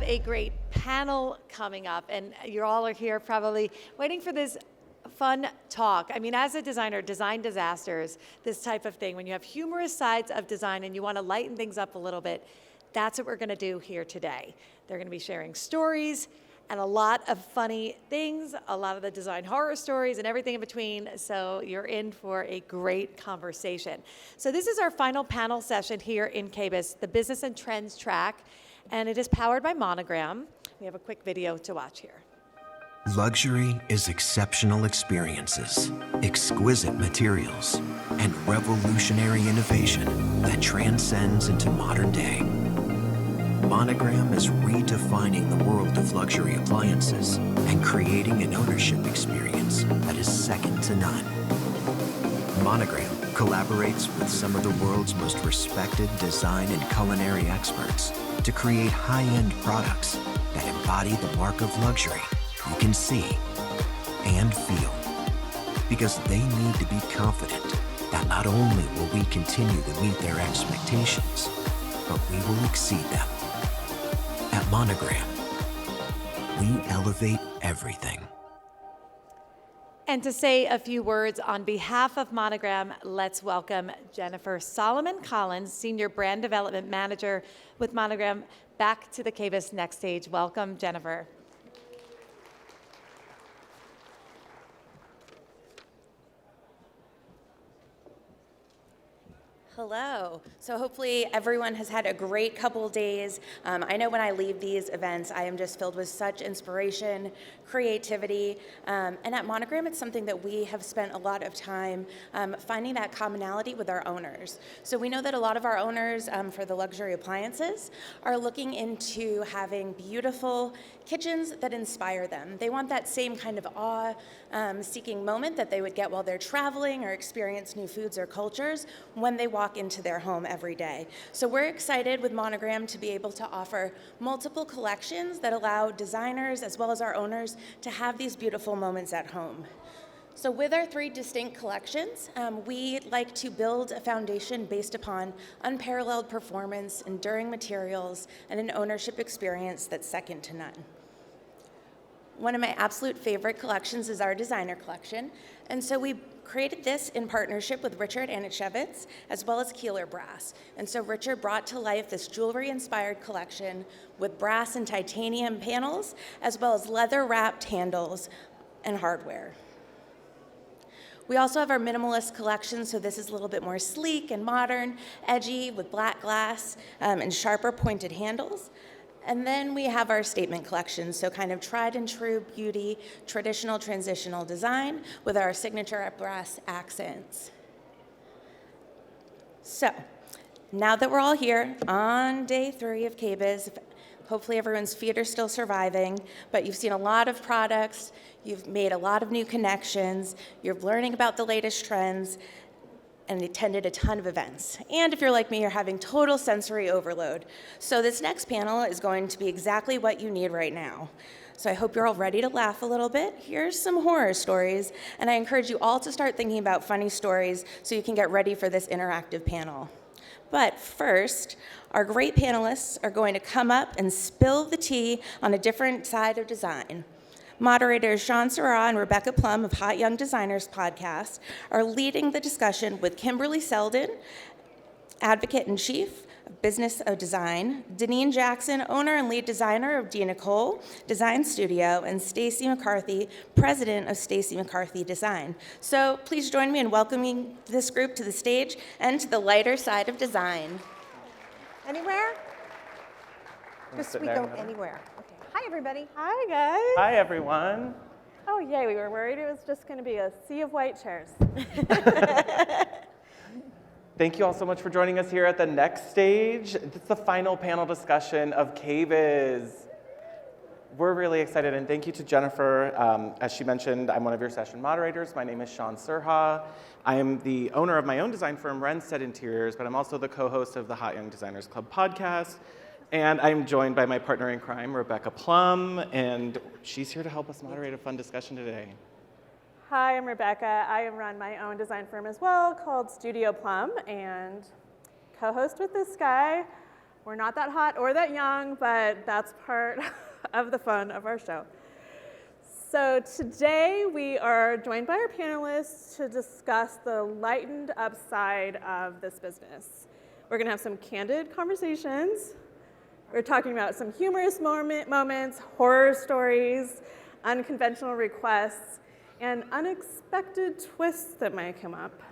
a great panel coming up, and you all are here probably waiting for this fun talk. I mean, as a designer, design disasters, this type of thing, when you have humorous sides of design and you want to lighten things up a little bit, that's what we're going to do here today. They're going to be sharing stories and a lot of funny things, a lot of the design horror stories and everything in between, so you're in for a great conversation. So this is our final panel session here in KBIS, the Business and Trends track, and it is powered by Monogram. We have a quick video to watch here. Luxury is exceptional experiences, exquisite materials, and revolutionary innovation that transcends into modern day. Monogram is redefining the world of luxury appliances and creating an ownership experience that is second to none. Monogram collaborates with some of the world's most respected design and culinary experts to create high-end products that embody the mark of luxury you can see and feel, because they need to be confident that not only will we continue to meet their expectations, but we will exceed them. At Monogram, we elevate everything. And to say a few words on behalf of Monogram, let's welcome Jennifer Solomon Collins, Senior Brand Development Manager with Monogram, back to the KBIS Next Stage. Welcome, Jennifer. Hello. So hopefully everyone has had a great couple days. I know when I leave these events, I am just filled with such inspiration, creativity, and at Monogram, it's something that we have spent a lot of time finding that commonality with our owners. So we know that a lot of our owners for the luxury appliances are looking into having beautiful kitchens that inspire them. They want that same kind of awe-seeking moment that they would get while they're traveling or experience new foods or cultures when they walk into their home every day. So we're excited with Monogram to be able to offer multiple collections that allow designers as well as our owners to have these beautiful moments at home. So with our 3 distinct collections, we like to build a foundation based upon unparalleled performance, enduring materials, and an ownership experience that's second to none. One of my absolute favorite collections is our designer collection, and so we created this in partnership with Richard Aniszewicz as well as Keeler Brass. And so Richard brought to life this jewelry-inspired collection with brass and titanium panels as well as leather-wrapped handles and hardware. We also have our minimalist collection, so this is a little bit more sleek and modern, edgy with black glass and sharper pointed handles. And then we have our statement collection, so kind of tried and true beauty, traditional transitional design with our signature brass accents. So now that we're all here on day 3 of KBIS, hopefully everyone's feet are still surviving, but you've seen a lot of products, you've made a lot of new connections, you're learning about the latest trends, and attended a ton of events. And if you're like me, you're having total sensory overload. So this next panel is going to be exactly what you need right now. So I hope you're all ready to laugh a little bit. Here's some horror stories, and I encourage you all to start thinking about funny stories so you can get ready for this interactive panel. But first, our great panelists are going to come up and spill the tea on a different side of design. Moderators Shaun and Rebecca Plumb of Hot Young Designers podcast are leading the discussion with Kimberly Seldon, Advocate-in-Chief of Business of Design, Denean Jackson, owner and lead designer of Nicole Design Studio, and Stacy McCarthy, president of Stacy McCarthy Design. So please join me in welcoming this group to the stage and to the lighter side of design. Anywhere? Just we go anywhere. Okay. Hi, everybody. Hi, guys. Hi, everyone. Oh, yay. We were worried it was just going to be a sea of white chairs. Thank you all so much for joining us here at the Next Stage. It's the final panel discussion of KBIS. We're really excited, and thank you to Jennifer. As she mentioned, I'm one of your session moderators. My name is Shaun. I am the owner of my own design firm, Wrensted Interiors, but I'm also the co-host of the Hot Young Designers Club podcast. And I'm joined by my partner in crime, Rebecca Plumb, and she's here to help us moderate a fun discussion today. Hi, I'm Rebecca. I run my own design firm as well called Studio Plumb and co-host with this guy. We're not that hot or that young, but that's part of the fun of our show. So today we are joined by our panelists to discuss the lightened upside of this business. We're going to have some candid conversations. We're talking about some humorous moments, horror stories, unconventional requests, and unexpected twists that might come up.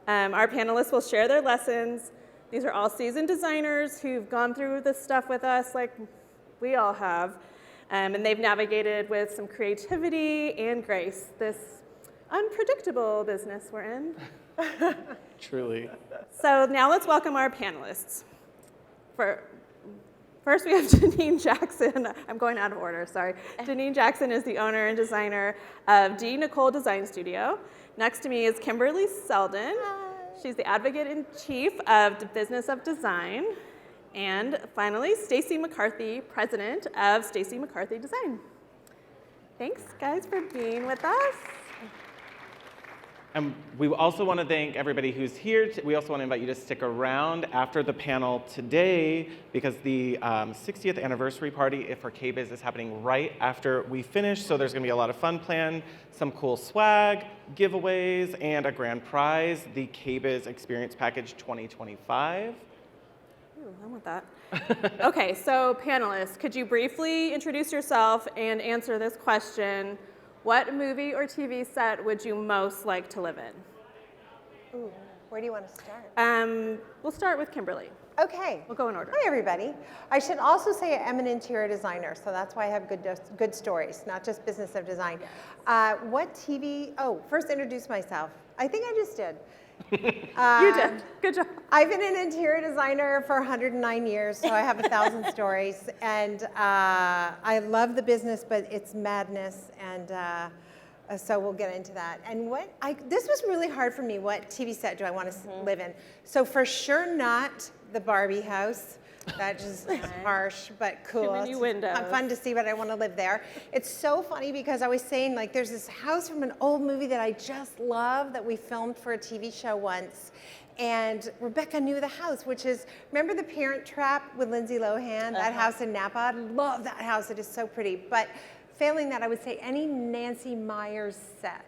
Our panelists will share their lessons. These are all seasoned designers who've gone through this stuff with us like we all have. And they've navigated with some creativity and grace this unpredictable business we're in. Truly. So now let's welcome our panelists. First we have Denean Jackson. I'm going out of order, sorry. Denean Jackson is the owner and designer of Nicole Design Studio. Next to me is Kimberly Seldon. She's the advocate-in-chief of the Business of Design. And finally, Stacy McCarthy, president of Stacy McCarthy Design. Thanks, guys, for being with us. And we also want to thank everybody who's here. We also want to invite you to stick around after the panel today because the 60th anniversary party for KBIS is happening right after we finish. So there's going to be a lot of fun planned, some cool swag, giveaways, and a grand prize, the KBIS Experience Package 2025. Ooh, I want that. Okay, so panelists, could you briefly introduce yourself and answer this question? What movie or TV set would you most like to live in? Ooh, where do you want to start? We'll start with Kimberly. Okay. We'll go in order. Hi, everybody. I should also say I'm an interior designer, so that's why I have good stories, not just business of design. What TV? Oh, first introduce myself. I think I just did. You did. Good job. I've been an interior designer for 109 years, so I have 1,000 stories. And I love the business, but it's madness. And so we'll get into that. And this was really hard for me. What TV set do I want to live in? So for sure not the Barbie house. That just is harsh, but cool. Too many windows. It's fun to see, but I want to live there. It's so funny because I was saying, like, there's this house from an old movie that I just love that we filmed for a TV show once. And Rebecca knew the house, which is, remember The Parent Trap with Lindsay Lohan? That house in Napa? I love that house. It is so pretty. But failing that, I would say any Nancy Meyers set.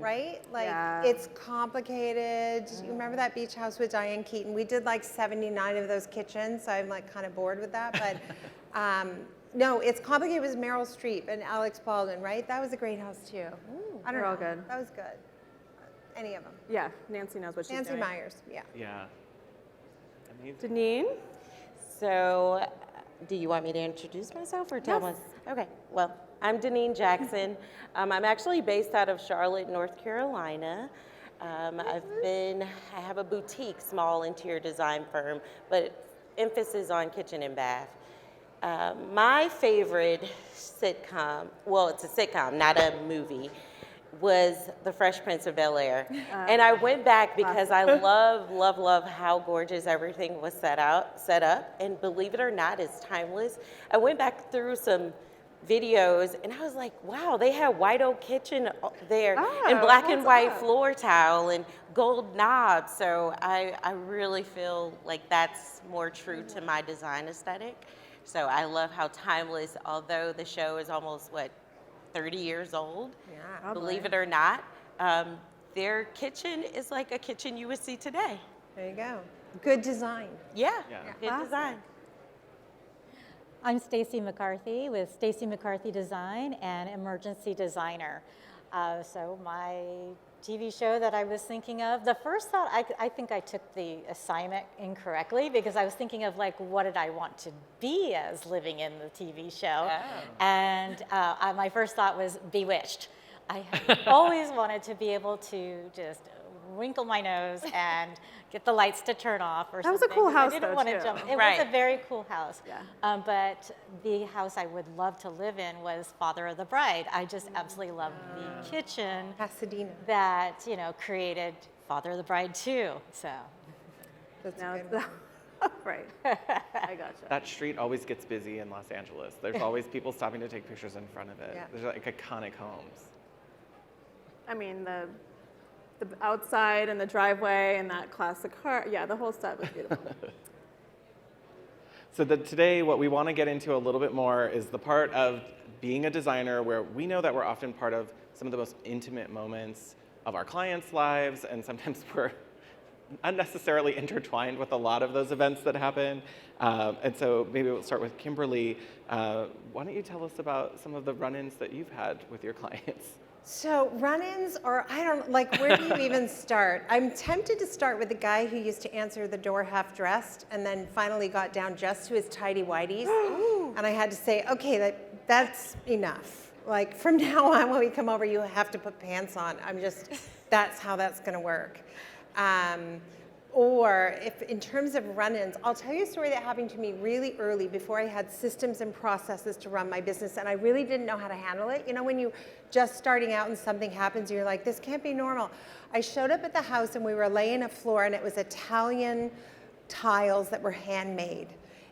Right? Like, it's complicated. You remember that beach house with Diane Keaton? We did like 79 of those kitchens, so I'm like kind of bored with that. But no, it's complicated. It was Meryl Streep and Alex Baldwin, right? That was a great house too. I don't know. They're all good. That was good. Any of them. Yeah, Nancy knows what she's Nancy doing. Meyers, yeah. Yeah. Denean? So, do you want me to introduce myself or tell us? Okay, well, I'm Denean Jackson. I'm actually based out of Charlotte, North Carolina. I have a boutique, small interior design firm, but emphasis on kitchen and bath. My favorite sitcom, well, it's a sitcom, not a movie, was The Fresh Prince of Bel-Air. And I went back because I love how gorgeous everything was set up. And believe it or not, it's timeless. I went back through some videos and I was like, wow, they had white oak kitchen there and black and white floor tile and gold knobs. So I really feel like that's more true to my design aesthetic. So I love how timeless, although the show is almost, 30 years old, believe it or not, their kitchen is like a kitchen you would see today. There you go. Good design. Yeah. Good design. I'm Stacy McCarthy with Stacy McCarthy Design and Emergency Designer. So my TV show that I was thinking of, the first thought, I think I took the assignment incorrectly because I was thinking of like, what did I want to be as living in the TV show? Oh. And my first thought was Bewitched. I have always wanted to be able to just wrinkle my nose and get the lights to turn off or something. That was a cool house, I didn't though, want to too. jump. It was a very cool house. Yeah. But the house I would love to live in was Father of the Bride. I just absolutely loved the kitchen. Pasadena. That, created Father of the Bride too, so. That's Now good. it's right. I gotcha. That street always gets busy in Los Angeles. There's always people stopping to take pictures in front of it. Yeah. There's like iconic homes. I mean, the outside and the driveway and that classic car, yeah, the whole set was beautiful. So today, what we want to get into a little bit more is the part of being a designer where we know that we're often part of some of the most intimate moments of our clients' lives, and sometimes we're unnecessarily intertwined with a lot of those events that happen. And so maybe we'll start with Kimberly. Why don't you tell us about some of the run-ins that you've had with your clients? So run-ins, or I don't, like, where do you even start? I'm tempted to start with the guy who used to answer the door half dressed and then finally got down just to his tighty-whities. And I had to say, okay, that's enough. Like, from now on when we come over, you have to put pants on. That's how that's gonna work. Or if in terms of run-ins, I'll tell you a story that happened to me really early before I had systems and processes to run my business, and I really didn't know how to handle it. You know, when you just starting out and something happens, you're like, this can't be normal. I showed up at the house and we were laying a floor, and it was Italian tiles that were handmade.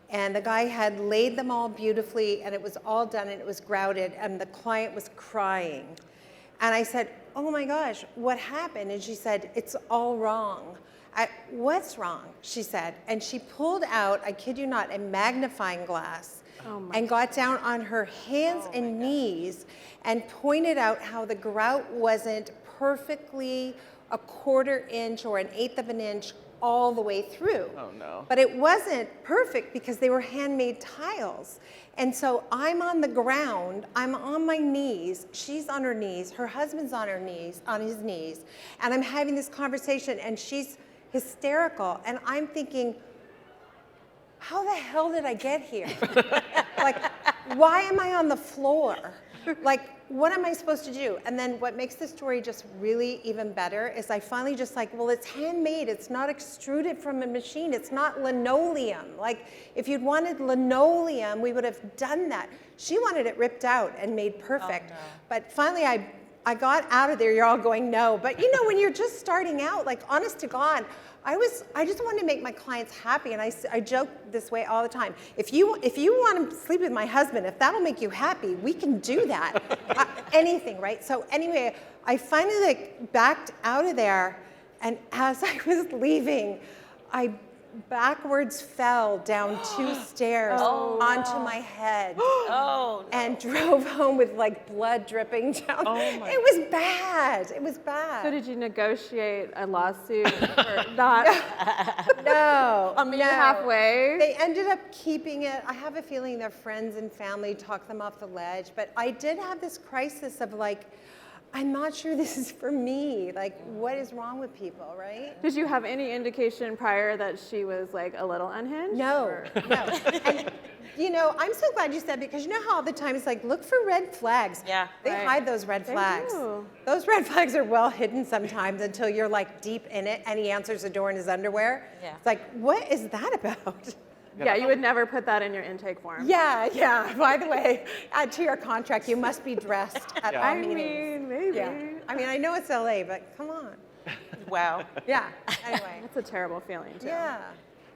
And the guy had laid them all beautifully, and it was all done, and it was grouted, and the client was crying. And I said, oh my gosh, what happened? And she said, it's all wrong. What's wrong? She said. And she pulled out, I kid you not, a magnifying glass and got down on her hands and knees and pointed out how the grout wasn't perfectly a 1/4 inch or 1/8 of an inch all the way through. Oh no. But it wasn't perfect because they were handmade tiles. And so I'm on the ground, I'm on my knees, she's on her knees, her husband's on his knees, and I'm having this conversation, and she's hysterical, and I'm thinking, how the hell did I get here? Like, why am I on the floor? Like, what am I supposed to do? And then what makes the story just really even better is I finally just like, well, it's handmade. It's not extruded from a machine. It's not linoleum. Like, if you'd wanted linoleum, we would have done that. She wanted it ripped out and made perfect. Oh, no. But finally, I got out of there. You're all going, no. But you know, when you're just starting out, like, honest to God, I just wanted to make my clients happy, and I joke this way all the time. If you want to sleep with my husband, if that'll make you happy, we can do that. Anything, right? So anyway, I finally like backed out of there, and as I was leaving, I backwards fell down 2 stairs onto my head and drove home with like blood dripping down. It was bad. It was bad. So did you negotiate a lawsuit for not? No. I mean, halfway. They ended up keeping it. I have a feeling their friends and family talked them off the ledge. But I did have this crisis of like, I'm not sure this is for me. Like, what is wrong with people, right? Did you have any indication prior that she was like a little unhinged? No. And, you know, I'm so glad you said, because you know how all the time it's like, look for red flags. Yeah. They hide those red flags. Do. Those red flags are well hidden sometimes until you're like deep in it and he answers the door in his underwear. Yeah. It's like, what is that about? Yeah, you would never put that in your intake form. Yeah. By the way, add to your contract, you must be dressed at all meetings. I mean, maybe. Yeah. I mean, I know it's LA, but come on. Wow. Yeah. Anyway. That's a terrible feeling, too. Yeah.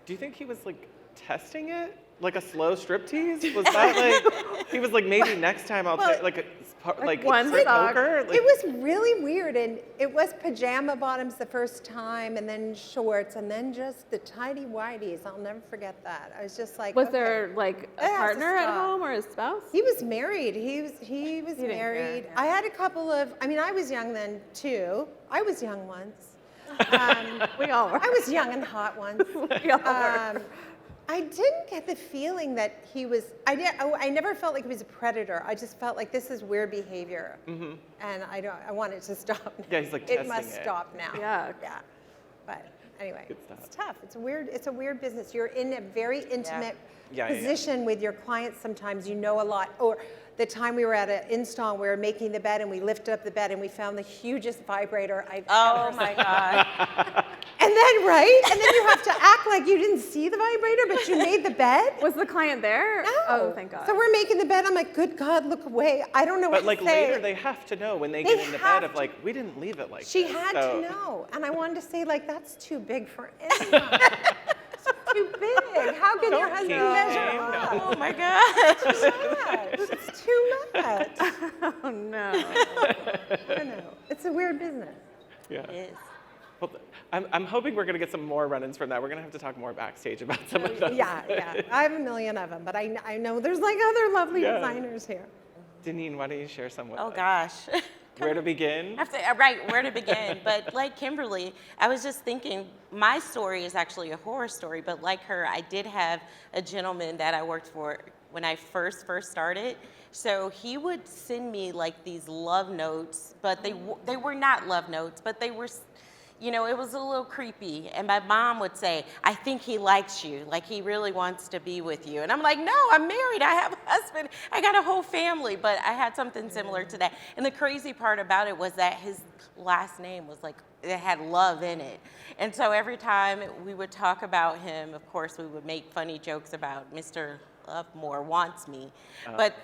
Do you think he was like testing it? Like a slow striptease? Was that like, he was like, maybe next time I'll take like one strip sock. poker? Like, It was really weird, and it was pajama bottoms the first time, and then shorts, and then just the tidy whities. I'll never forget that. I was just like, Was okay. there like a partner at home or a spouse? He was married. He was didn't married. care. I had a couple of. I mean, I was young then too. I was young once. We all were. I was young and hot once. We all were. I didn't get the feeling that he was, I never felt like he was a predator. I just felt like this is weird behavior. Mm-hmm. And I want it to stop. Yeah, he's like it testing must stop now. Yeah. Yeah. But anyway, Good stuff. it's tough. It's a weird business. You're in a very intimate Yeah, position with your clients sometimes. You know a lot. Or the time we were at an install, we were making the bed, and we lifted up the bed, and we found the hugest vibrator I've ever seen. My God. And then, right? And then you have to act like you didn't see the vibrator, but you made the bed? Was the client there? No. Oh, thank God. So we're making the bed. I'm like, good God, look away. I don't know what but like to say. later they have to know when they They get in the have bed of to. like, we didn't leave it like She this. had So- to know. And I wanted to say, like, that's too big for anyone. It's too big. How can your husband measure No. up? Oh my God. It's too much. It's too much. Oh no. I don't know. It's a weird business. Yeah. It is. Well, I'm hoping we're going to get some more run-ins from that. We're going to have to talk more backstage about some of those. Yeah. I have a million of them, but I know there's like other lovely Yeah. designers here. Deneen, why don't you share some with us? Oh gosh. Where to begin? Right, where to begin. But like Kimberly, I was just thinking, my story is actually a horror story, but like her, I did have a gentleman that I worked for when I first started. So he would send me like these love notes, but they were not love notes, but they were, you know, it was a little creepy. And my mom would say, I think he likes you, like he really wants to be with you. And I'm like, no, I'm married, I have a husband, I got a whole family. But I had something similar to that. And the crazy part about it was that his last name was like, it had love in it. And so every time we would talk about him, of course, we would make funny jokes about Mr. Lovemore wants me. But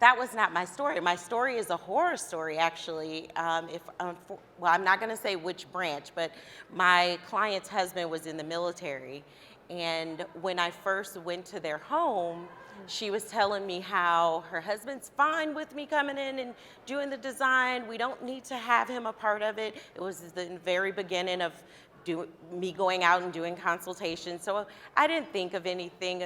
that was not my story. My story is a horror story, actually. Well, I'm not going to say which branch, but my client's husband was in the military. And when I first went to their home, she was telling me how her husband's fine with me coming in and doing the design. We don't need to have him a part of it. It was the very beginning of me going out and doing consultations. So I didn't think of anything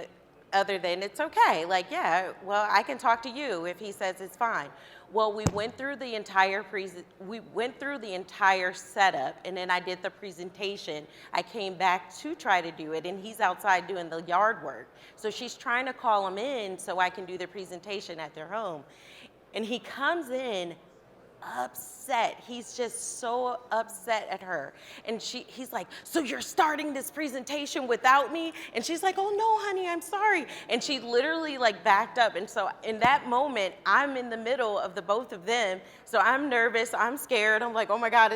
other than it's okay. Like, yeah, well, I can talk to you if he says it's fine. Well, we went through the entire setup, and then I did the presentation. I came back to try to do it, and he's outside doing the yard work. So she's trying to call him in so I can do the presentation at their home. And he comes in upset. He's just so upset at her. And he's like, so you're starting this presentation without me? And she's like, oh no, honey, I'm sorry. And she literally like backed up. And so in that moment, I'm in the middle of the both of them. So I'm nervous, I'm scared. I'm like, oh my God,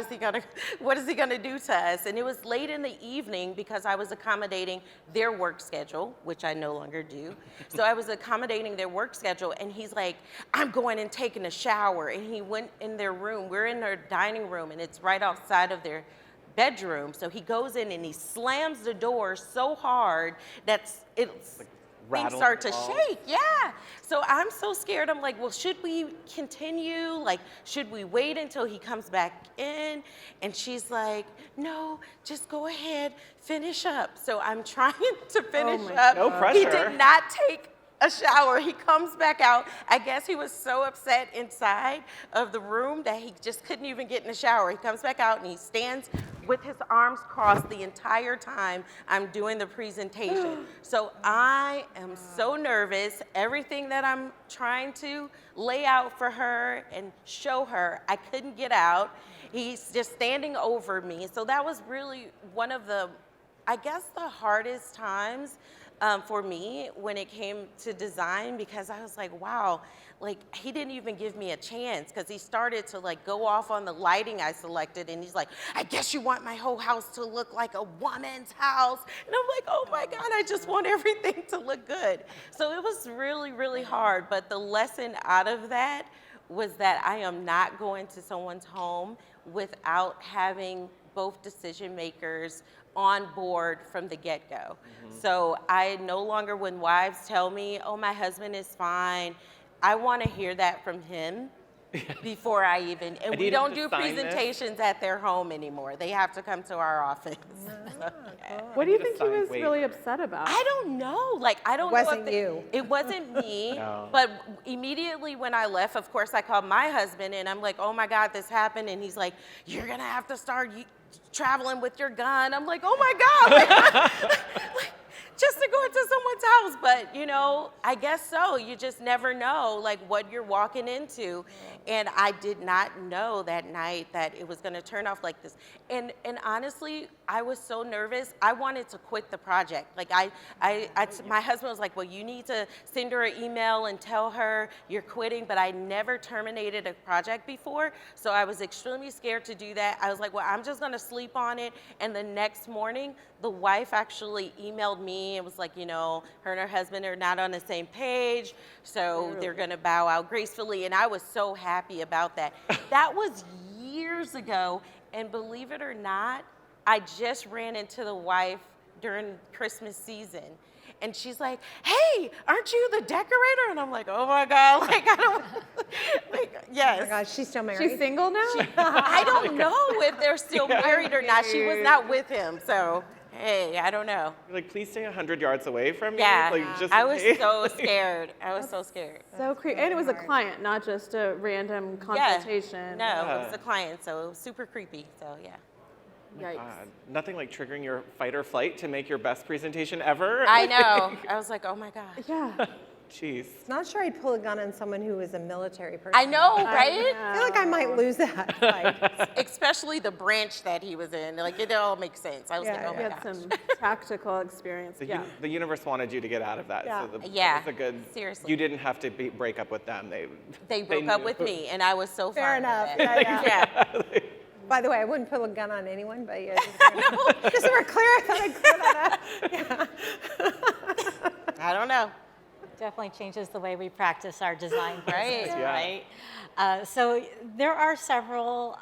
what is he gonna do to us? And it was late in the evening because I was accommodating their work schedule, which I no longer do. So I was accommodating their work schedule, and he's like, I'm going and taking a shower. And he went in their room. We're in their dining room, and it's right outside of their bedroom. So he goes in and he slams the door so hard that things start to shake. Yeah. So I'm so scared. I'm like, well, should we continue? Like, should we wait until he comes back in? And she's like, no, just go ahead, finish up. So I'm trying to finish up. No pressure. He did not take a shower. He comes back out. I guess he was so upset inside of the room that he just couldn't even get in the shower. He comes back out and he stands with his arms crossed the entire time I'm doing the presentation. So I am so nervous. Everything that I'm trying to lay out for her and show her, I couldn't get out. He's just standing over me. So that was really one of the, I guess, the hardest times for me when it came to design, because I was like, wow, like he didn't even give me a chance, because he started to like go off on the lighting I selected, and he's like, I guess you want my whole house to look like a woman's house. And I'm like, oh my God, I just want everything to look good. So it was really, really hard. But the lesson out of that was that I am not going to someone's home without having both decision makers on board from the get-go. Mm-hmm. So I no longer, when wives tell me, oh, my husband is fine, I want to hear that from him before I even, and we don't do presentations at their home anymore. They have to come to our office. What do you think he was really upset about? I don't know. Like, I don't know. It wasn't you. It wasn't me. No. But immediately when I left, of course, I called my husband, and I'm like, oh my God, this happened. And he's like, you're going to have to start traveling with your gun. I'm like, oh my God. Like, just to go into someone's house. But, you know, I guess so. You just never know, like, what you're walking into. And I did not know that night that it was going to turn off like this. And honestly, I was so nervous. I wanted to quit the project. Like, my husband was like, well, you need to send her an email and tell her you're quitting. But I never terminated a project before. So I was extremely scared to do that. I was like, well, I'm just going to sleep on it. And the next morning, the wife actually emailed me and was like, you know, her and her husband are not on the same page, so they're gonna bow out gracefully. And I was so happy about that. That was years ago, and believe it or not, I just ran into the wife during Christmas season. And she's like, hey, aren't you the decorator? And I'm like, oh my God, like, I don't, like, yes. Oh my gosh, she's still married. She's single now? I don't know if they're still married or not. She was not with him, so, hey, I don't know. You're like, please stay 100 yards away from me. Yeah, Like, just I in was case. so scared. I was so scared. So creepy. And it was a client, not just a random consultation. No, it was a client, so it was super creepy, so yeah. Yikes. Nothing like triggering your fight or flight to make your best presentation ever. I know. I was like, oh my God. Yeah. Jeez. Not sure I'd pull a gun on someone who is a military person. I know, right? I feel like I might lose that fight. Especially the branch that he was in. Like, it all makes sense. I was like, oh He my had gosh. some tactical experience. The, the universe wanted you to get out of that. Yeah. So the, Yeah, it's a good, seriously. You didn't have to break up with them. They broke up knew. with me, and I was so Fair fine enough. with it. Yeah. Yeah. By the way, I wouldn't pull a gun on anyone, but yeah, just so we're clear, I thought I'd clear that up. Yeah. I don't know. Definitely changes the way we practice our design process, Right. right? So there are several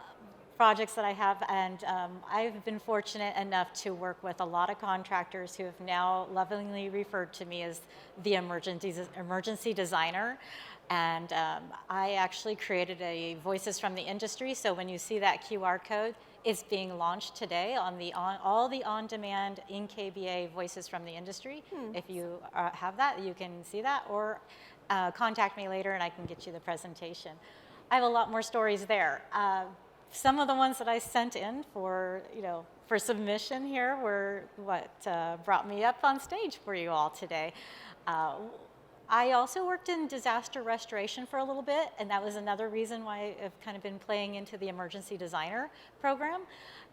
projects that I have, and I've been fortunate enough to work with a lot of contractors who have now lovingly referred to me as the emergency designer. And I actually created a Voices from the Industry, so when you see that QR code, it's being launched today on all the on-demand NKBA Voices from the Industry. If you have that, you can see that, or contact me later and I can get you the presentation. I have a lot more stories there. Some of the ones that I sent in for submission here were what brought me up on stage for you all today. I also worked in disaster restoration for a little bit, and that was another reason why I've kind of been playing into the emergency designer program.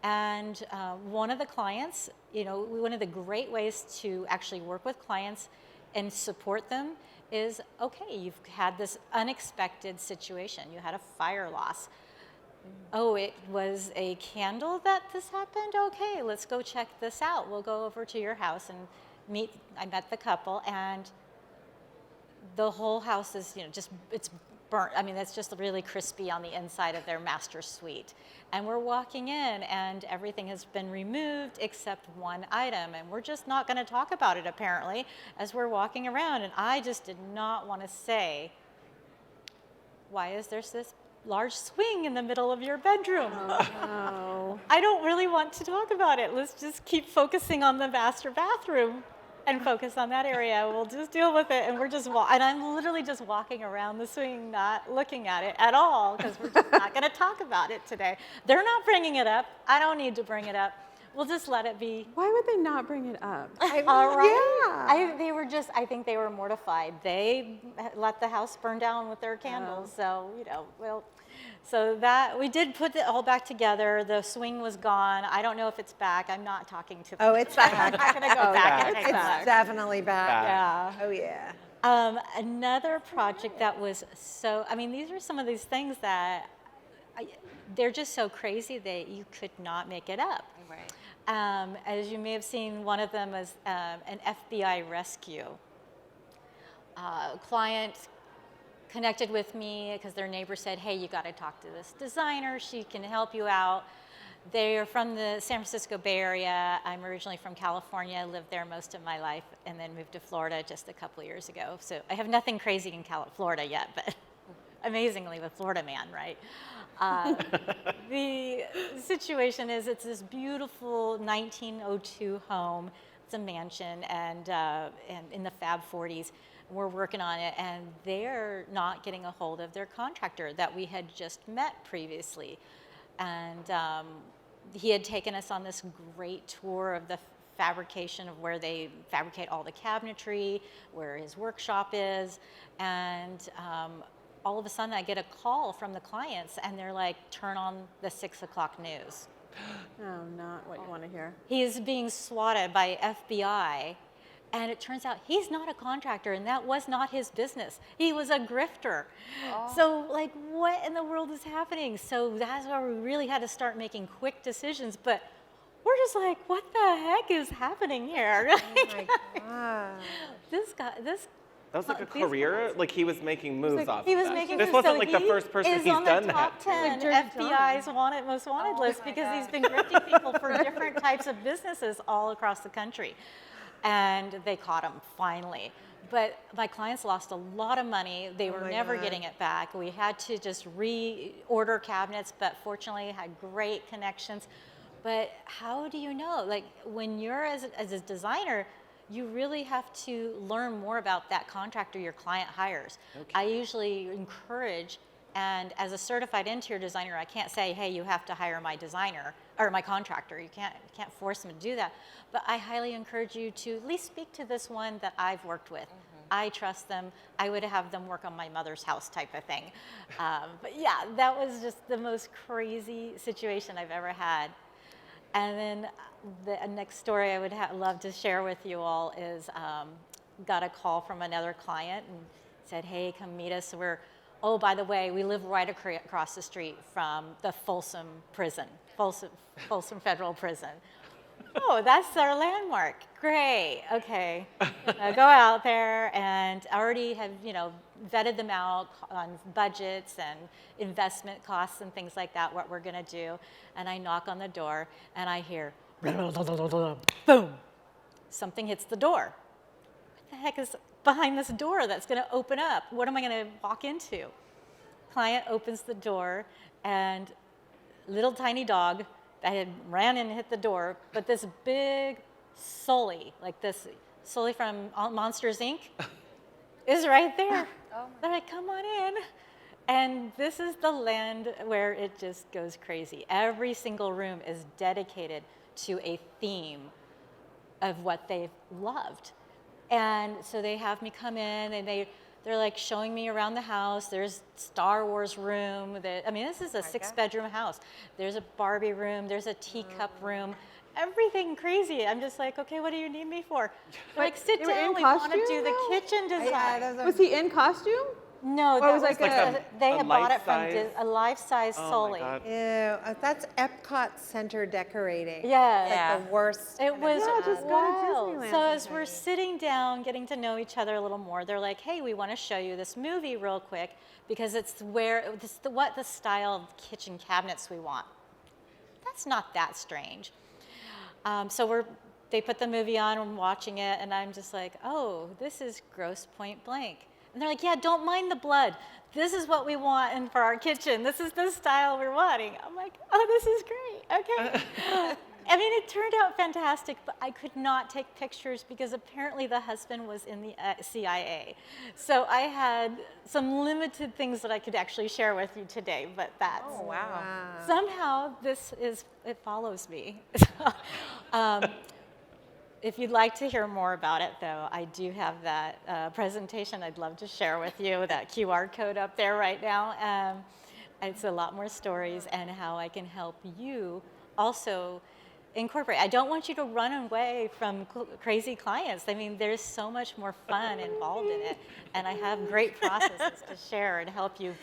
And one of the clients, one of the great ways to actually work with clients and support them is, okay, you've had this unexpected situation. You had a fire loss. Oh, it was a candle that this happened? Okay, let's go check this out. We'll go over to your house and I met the couple, and the whole house is, it's burnt. I mean, it's just really crispy on the inside of their master suite. And we're walking in, and everything has been removed except one item. And we're just not going to talk about it, apparently, as we're walking around. And I just did not want to say, why is there this large swing in the middle of your bedroom? Oh. I don't really want to talk about it. Let's just keep focusing on the master bathroom and focus on that area. We'll just deal with it. And we're just and I'm literally just walking around the swing, not looking at it at all, because we're just not going to talk about it today. They're not bringing it up. I don't need to bring it up. We'll just let it be. Why would they not bring it up? All right. Yeah. I think they were mortified. They let the house burn down with their candles. So, so that we did put it all back together. The swing was gone. I don't know if it's back. I'm not talking to. Oh, it's back. I'm not going to go back. And take It's that. definitely back. Yeah. Oh, yeah. Another project that was these are some of these things that they're just so crazy that you could not make it up. Right. As you may have seen, one of them was an FBI rescue. Client connected with me because their neighbor said, hey, you got to talk to this designer. She can help you out. They are from the San Francisco Bay Area. I'm originally from California. I lived there most of my life and then moved to Florida just a couple of years ago. So I have nothing crazy in Florida yet, but amazingly with Florida man, right? The situation is it's this beautiful 1902 home. It's a mansion and in the Fab 40s. We're working on it, and they're not getting a hold of their contractor that we had just met previously. And he had taken us on this great tour of the fabrication of where they fabricate all the cabinetry, where his workshop is, and all of a sudden I get a call from the clients, and they're like, turn on the 6 o'clock news. No, not what you want to hear. He is being swatted by FBI. And it turns out he's not a contractor, and that was not his business. He was a grifter. Oh. So, what in the world is happening? So that's why we really had to start making quick decisions. But we're just like, what the heck is happening here? Oh my God. This That was like a career? Like he was making moves off he was of that. making This moves. wasn't like the first person he's done on the that top to. 10 Like FBI's most wanted list because he's been grifting people for different types of businesses all across the country. and they caught him finally. But my clients lost a lot of money. They were never getting it back. We had to just reorder cabinets, but fortunately had great connections. But how do you know? Like when you're as a designer, you really have to learn more about that contractor your client hires. Okay. I usually encourage, and as a certified interior designer, I can't say, hey, you have to hire my designer or my contractor. You can't force them to do that. But I highly encourage you to at least speak to this one that I've worked with. I trust them. I would have them work on my mother's house type of thing. But yeah, that was just the most crazy situation I've ever had. And then the next story I would love to share with you all is got a call from another client and said, hey, come meet us. Oh, by the way, we live right across the street from the Folsom Prison, Folsom Federal Prison. Oh, that's our landmark. Great. Okay. Go out there and already have, vetted them out on budgets and investment costs and things like that, what we're going to do. And I knock on the door and I hear, boom. Something hits the door. What the heck is behind this door that's going to open up? What am I going to walk into? Client opens the door and little tiny dog that had ran in and hit the door, but this big Sully, like this Sully from Monsters, Inc., is right there. They're like, come on in. And this is the land where it just goes crazy. Every single room is dedicated to a theme of what they've loved. And so they have me come in and they're like showing me around the house. There's Star Wars room. This is a 6-bedroom house. There's a Barbie room. There's a teacup room. Everything crazy. I'm just like, okay, what do you need me for? Like, sit down. We want to do the kitchen design. Was he in costume? No, that was like they had bought it from a life-size Sully. Ew, that's Epcot Center decorating. Yeah. Like the worst. It was just go to Disneyland. So as we're sitting down, getting to know each other a little more, they're like, hey, we want to show you this movie real quick because it's what the style of kitchen cabinets we want. That's not that strange. So they put the movie on, I'm watching it, and I'm just like, oh, this is Grosse Point Blank. And they're like, yeah, don't mind the blood. This is what we want for our kitchen. This is the style we're wanting. I'm like, oh, this is great. Okay. It turned out fantastic, but I could not take pictures because apparently the husband was in the CIA. So I had some limited things that I could actually share with you today, but that's... Oh, wow. Somehow it follows me. If you'd like to hear more about it, though, I do have that presentation I'd love to share with you, that QR code up there right now. It's a lot more stories and how I can help you also incorporate. I don't want you to run away from crazy clients. There's so much more fun involved in it, and I have great processes to share and help you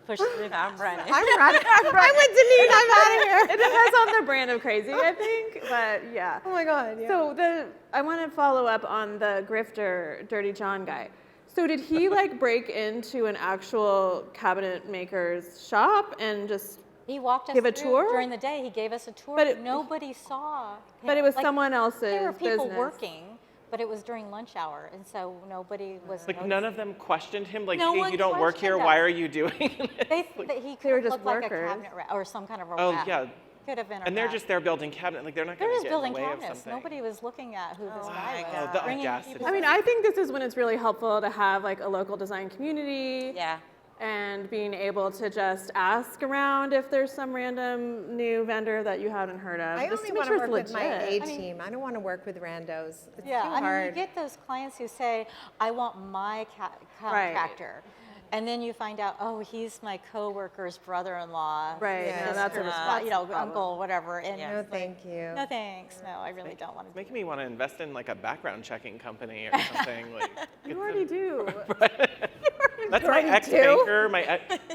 push through that. I'm running. I'm with Denean. I'm out of here. It depends on the brand of crazy, I think, but yeah. Oh my God. Yeah. So I want to follow up on the grifter, Dirty John guy. So did he break into an actual cabinet maker's shop and just He walked us give a through tour? during the day. He gave us a tour, But nobody saw him. But it was someone else's There were people business. working, but it was during lunch hour, and so nobody was None of them questioned him, like, No hey, one you don't work here, questioned why us. are you doing this? He They were could just look like a workers. cabinet rat or some kind of a Oh, rat. yeah. Could have been a And they're rat. just there building cabinet, like they're not They're going to just get in building the way of cabinets. something. Nobody was looking at who this guy God. was. The Bringing audacity. people I think this is when it's really helpful to have a local design community. Yeah. And being able to just ask around if there's some random new vendor that you haven't heard of. I just only to make want sure to work it's with my legit. A team. I don't want to work with randos. It's Yeah, too you hard. get those clients who say, I want my contractor. And then you find out, oh, he's my coworker's brother-in-law. Right, Yeah. no, that's a sister, problem. uncle, whatever. And No, it's like, thank you. no thanks. No, I really don't want to. It's making me want to invest in like a background checking company or something. You already do. That's my ex-banker.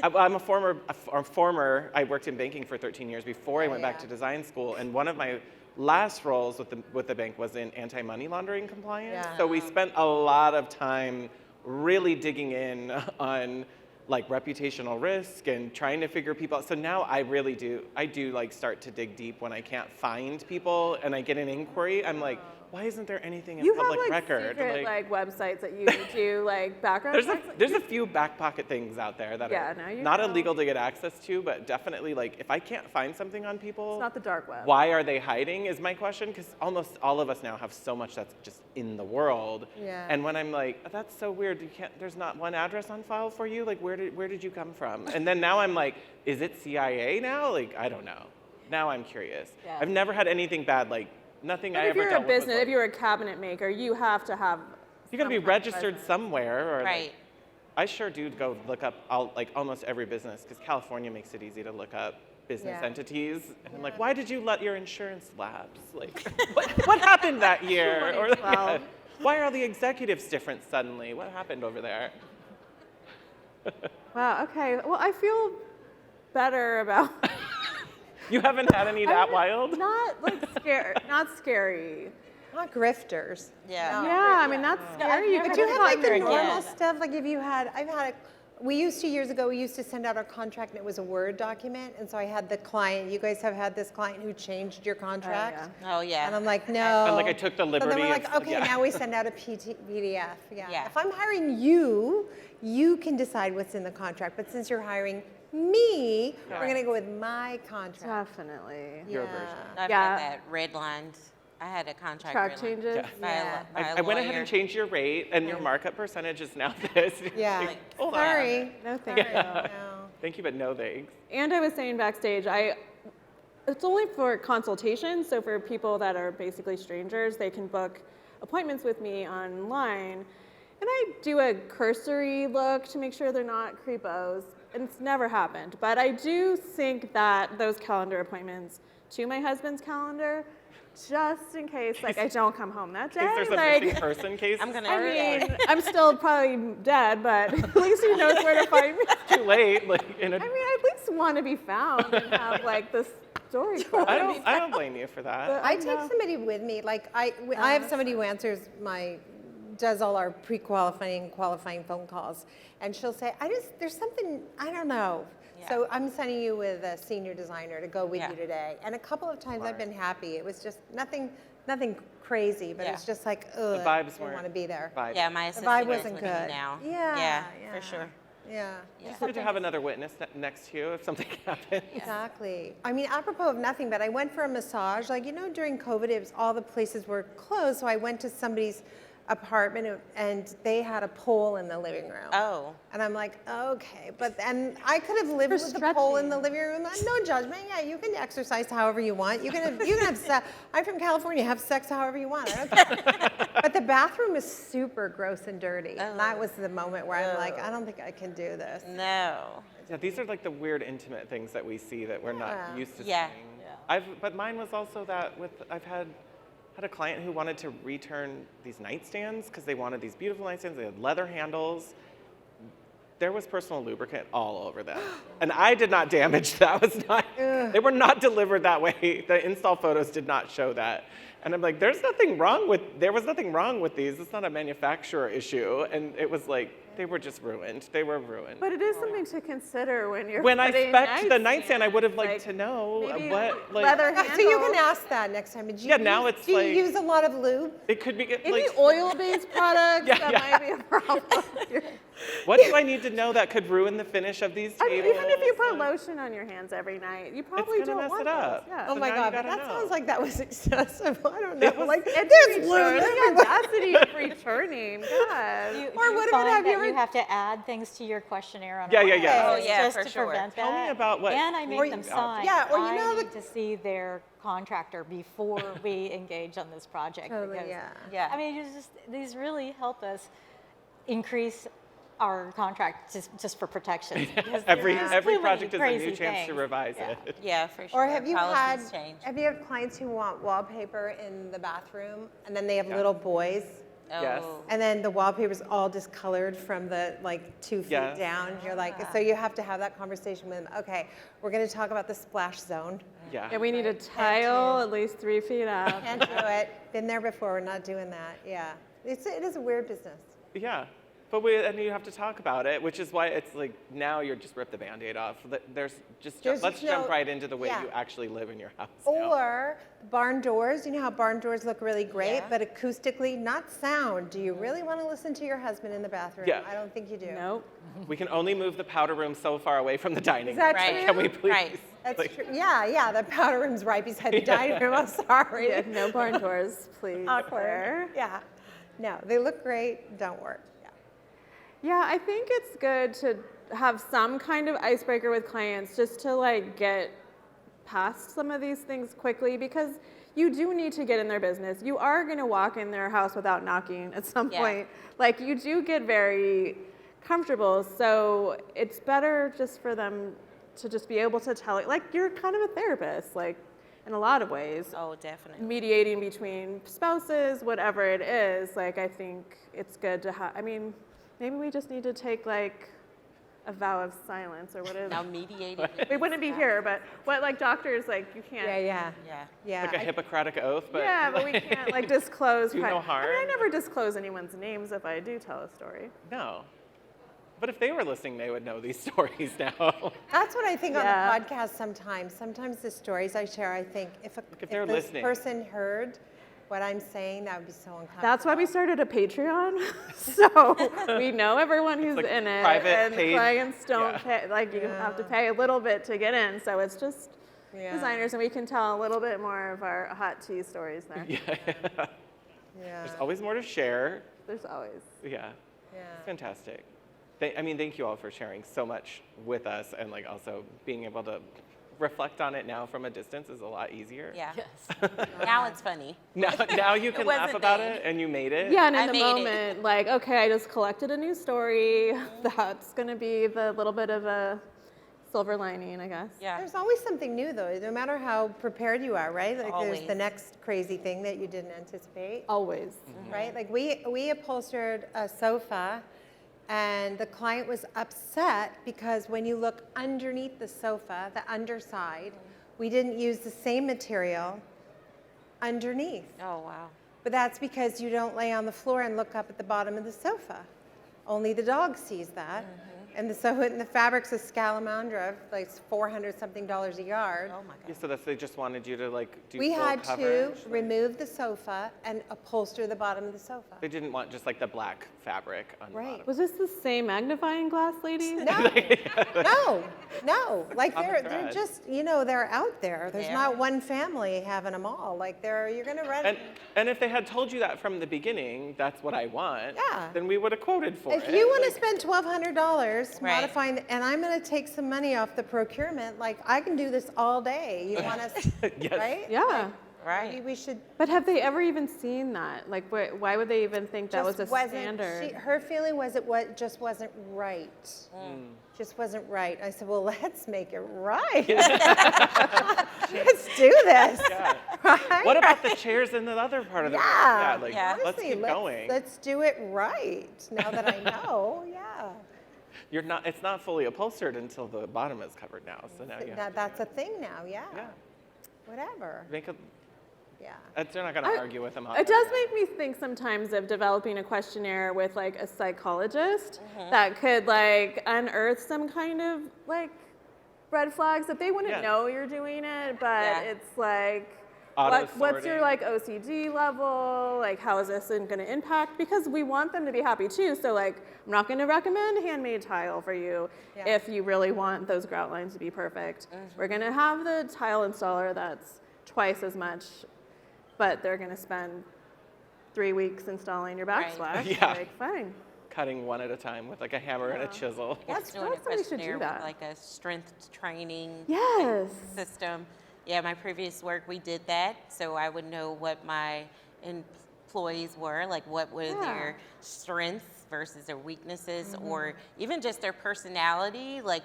I'm a former, I worked in banking for 13 years before I went back to design school. And one of my last roles with the bank was in anti-money laundering compliance. Yeah. So we spent a lot of time really digging in on reputational risk and trying to figure people out. So now I do start to dig deep when I can't find people and I get an inquiry. I'm like, why isn't there anything in You have public like record? secret like websites that you do like background checks. There's a few back pocket things out there that Yeah, are now you not know. illegal to get access to, but definitely like if I can't find something on people, It's not the dark web. why are they hiding is my question, because almost all of us now have so much that's just in the world. Yeah. And when I'm like, that's so weird, there's not one address on file for you? Like where did you come from? And then now I'm like, is it CIA now? Like, I don't know. Now I'm curious. Yeah. I've never had anything bad, like nothing But I if ever you're a dealt with was business, like- if you're a cabinet maker, you have to have. you gotta be some kind of registered presence. somewhere, or Right. like, I sure do go look up like almost every business, because California makes it easy to look up business Yeah. entities. And I'm like, why did you let your insurance lapse? Like, what happened that year? Or, 2012. why are all the executives different suddenly? What happened over there? Wow. Okay. Well, I feel better about. You haven't had any that wild? Not like scary. Not scary. Not grifters. Yeah. Yeah. I mean, that's scary. But you have like the Yeah. normal stuff, like if you had, years ago, we used to send out our contract and it was a Word document. And so I had the client, you guys have had this client who changed your contract. Oh, yeah. And I'm like, no. And like I took the So liberty then we're like, of, okay, yeah. now we send out a PDF. Yeah. Yeah. If I'm hiring you, you can decide what's in the contract. But since you're hiring me, we're going to go with my contract. Definitely. Your Yeah. version. I've Yeah. had that redlined. I had a contract Track redlined changes. Yeah. by a Yeah. by a I went ahead lawyer. and changed your rate, and your markup percentage is now this. Yeah. Like, hold on. Sorry. No, thank you. No. Thank you, but no thanks. And I was saying backstage, it's only for consultations. So for people that are basically strangers, they can book appointments with me online. And I do a cursory look to make sure they're not creepos. And it's never happened. But I do sync that those calendar appointments to my husband's calendar, just in case like I don't come home that day. In case there's a like, missing person case. I'm gonna. I mean, I'm still probably dead, but at least he knows where to find me. Too late. Like in a I mean, I at least want to be found and have like this story. told. I don't blame you for that. I take somebody with me. Like I have somebody who does all our pre-qualifying and qualifying phone calls, and she'll say, there's something, I don't know. Yeah. So I'm sending you with a senior designer to go with Yeah. you today. And a couple of times I've Smart. been happy. It was just nothing crazy, but Yeah. it's just like, ugh, vibes I didn't weren't- want to be there. Vibe. Yeah, my The assistant vibe is wasn't with me good. now. Yeah, Yeah, yeah. for sure. Yeah. It's good to have another witness next to you if something happens. Exactly. I mean, apropos of nothing, but I went for a massage. Like, during COVID, all the places were closed, so I went to somebody's apartment and they had a pole in the living room. Oh. And I'm like, okay, and I could have lived with the pole in the living room. No judgment. Yeah, you can exercise however you want. You can have sex. I'm from California. Have sex however you want. I don't care. But the bathroom is super gross and dirty. And that was the moment where I'm like, I don't think I can do this. No. Yeah, these are like the weird intimate things that we see that we're not Yeah. used to Yeah. seeing. But mine was also that I've had a client who wanted to return these nightstands because they wanted these beautiful nightstands. They had leather handles. There was personal lubricant all over them. And I did not damage that. They were not delivered that way. The install photos did not show that. And I'm like, there was nothing wrong with these. It's not a manufacturer issue. And it was like, they were just ruined. They were ruined. But it is something to consider when you're When I putting spec'd the nightstand, I would have liked like, to know maybe what, like, leather So you can handles. ask that next time. Yeah, now it's do you like- use a lot of lube? it could be Any like, oil-based products, Yeah, that yeah. might be a problem. what do I need to know that could ruin the finish of these I mean, tables? even if you put lotion on your hands every night, you probably gonna don't mess want it up. those. Yeah. Oh So my now you God, but gotta that know. sounds like that was excessive. I don't know. It was- Like, It's there's lube return, the everywhere. audacity of returning. God. You, Or you what if it find have that you you ever- have to add things to your questionnaire on Yeah, our yeah, yeah. website Oh, yeah, just for to sure. prevent Tell me that. about what- And I Or make them you- sign. Yeah, or I need to see their contractor before we engage on this project. Totally, because, yeah. Yeah. I mean, these really help us increase our contract just for protection. because Every there's every too many project is a crazy new chance to things. revise Yeah. it. Yeah, for sure. Or have you Policies change. clients who want wallpaper in the bathroom and then they have little boys Yes. Oh. and then the wallpaper's all discolored from the 2 feet Yes. down? You're like, so you have to have that conversation with them. Okay, we're going to talk about the splash zone. Yeah. Yeah, we need a tile at least 3 feet up. Can't do it. Been there before. We're not doing that. Yeah, it is a weird business. Yeah. And you have to talk about it, which is why it's like now you're just rip the Band-Aid off. Let's jump right into the way you actually live in your house now. Or barn doors. You know how barn doors look really great, Yeah. but acoustically, not sound. Do you really want to listen to your husband in the bathroom? Yeah. I don't think you do. Nope. We can only move the powder room so far away from the dining Is that room. true? Can we please? Right. That's like, true. Yeah, the powder room's right beside the dining room. I'm sorry. Yeah, no barn doors, please. Awkward. Yeah. No, they look great, don't work. Yeah. Yeah, I think it's good to have some kind of icebreaker with clients just to like get past some of these things quickly, because you do need to get in their business. You are going to walk in their house without knocking at some point. Like, you do get very comfortable, so it's better just for them to just be able to tell it, like, you're kind of a therapist, like, in a lot of ways. Oh, definitely. Mediating between spouses, whatever it is, like, I think it's good to have, I mean, maybe we just need to take, like, a vow of silence, or what is Now it? mediating. We wouldn't be here, but what, like, doctors, like, you can't. Yeah. like a Hippocratic oath, but Yeah, but we can't, like, disclose. Do no I mean, I harm. never disclose anyone's names if I do tell a story. no. But if they were listening, they would know these stories now. That's what I think Yeah. on the podcast sometimes. Sometimes the stories I share, I think if they're this listening. person heard what I'm saying, that would be so uncomfortable. That's why we started a Patreon, so we know everyone who's like in it, private and paid- clients don't yeah. pay, like, you have to pay a little bit to get in, so it's just Yeah. designers, and we can tell a little bit more of our hot tea stories there. Yeah. Yeah. There's always more to share. There's always. Yeah. Yeah. Fantastic. Thank you all for sharing so much with us, and like also being able to reflect on it now from a distance is a lot easier. Yeah. Now it's funny. Now you can laugh wasn't about then. it and you made it. Yeah, and in I the made it. moment, like, okay, I just collected a new story. That's gonna be the little bit of a silver lining, I guess. Yeah. There's always something new, though, no matter how prepared you are, right? Like there's the Always. next crazy thing that you didn't anticipate, Always. right? Like we upholstered a sofa, and the client was upset because when you look underneath the sofa, the underside, we didn't use the same material underneath. Oh, wow. But that's because you don't lay on the floor and look up at the bottom of the sofa. Only the dog sees that. And the fabric's a scalamandra, like $400-something a yard. Oh, my Yeah, God. so they just wanted you to like do We full had coverage. to remove the sofa and upholster the bottom of the sofa. They didn't want just like the black fabric on the Right. bottom. Was this the same magnifying glass lady? No. Like Common they're thread. just, they're out there. There's They not are. one family having them all. Like you're gonna rent. And if they had told you that from the beginning, that's what I want, Yeah. then we would have quoted for If it. you want to Like, spend $1,200 Right. modifying, and I'm going to take some money off the procurement, like I can do this all day. You want us, Yes. right? Yeah. Maybe Right. we should. But have they ever even seen that? Like, why would they even think that was a just wasn't- standard? her feeling was just wasn't right. Just wasn't right. I said, well, let's make it right. Let's do this. Yeah. Right? What about the chairs in the other part of the room? Yeah. Like, Yeah. let's Honestly, keep going. Let's do it right. Now that I know, yeah. It's not fully upholstered until the bottom is covered now, so now you have to That's a thing now, yeah. Yeah. Whatever. make a, Yeah. they're not going to argue with them on It that. does make me think sometimes of developing a questionnaire with like a psychologist that could like unearth some kind of like red flags that they wouldn't Yeah. know you're doing it, but Yeah. it's like what's your Auto-sorting. like OCD level? Like how is this going to impact? Because we want them to be happy too. So like I'm not going to recommend handmade tile for you Yeah. if you really want those grout lines to be perfect. We're going to have the tile installer that's twice as much, but they're going to spend 3 weeks installing your Right. backsplash. Yeah. Like, fine. Cutting one at a time with like a hammer and a chisel. That's Doing a somebody should questionnaire do with that. like a strength training Yes. system. Yeah, my previous work, we did that, so I would know what my employees were, like what were Yeah. their strengths versus their weaknesses, or even just their personality. Like,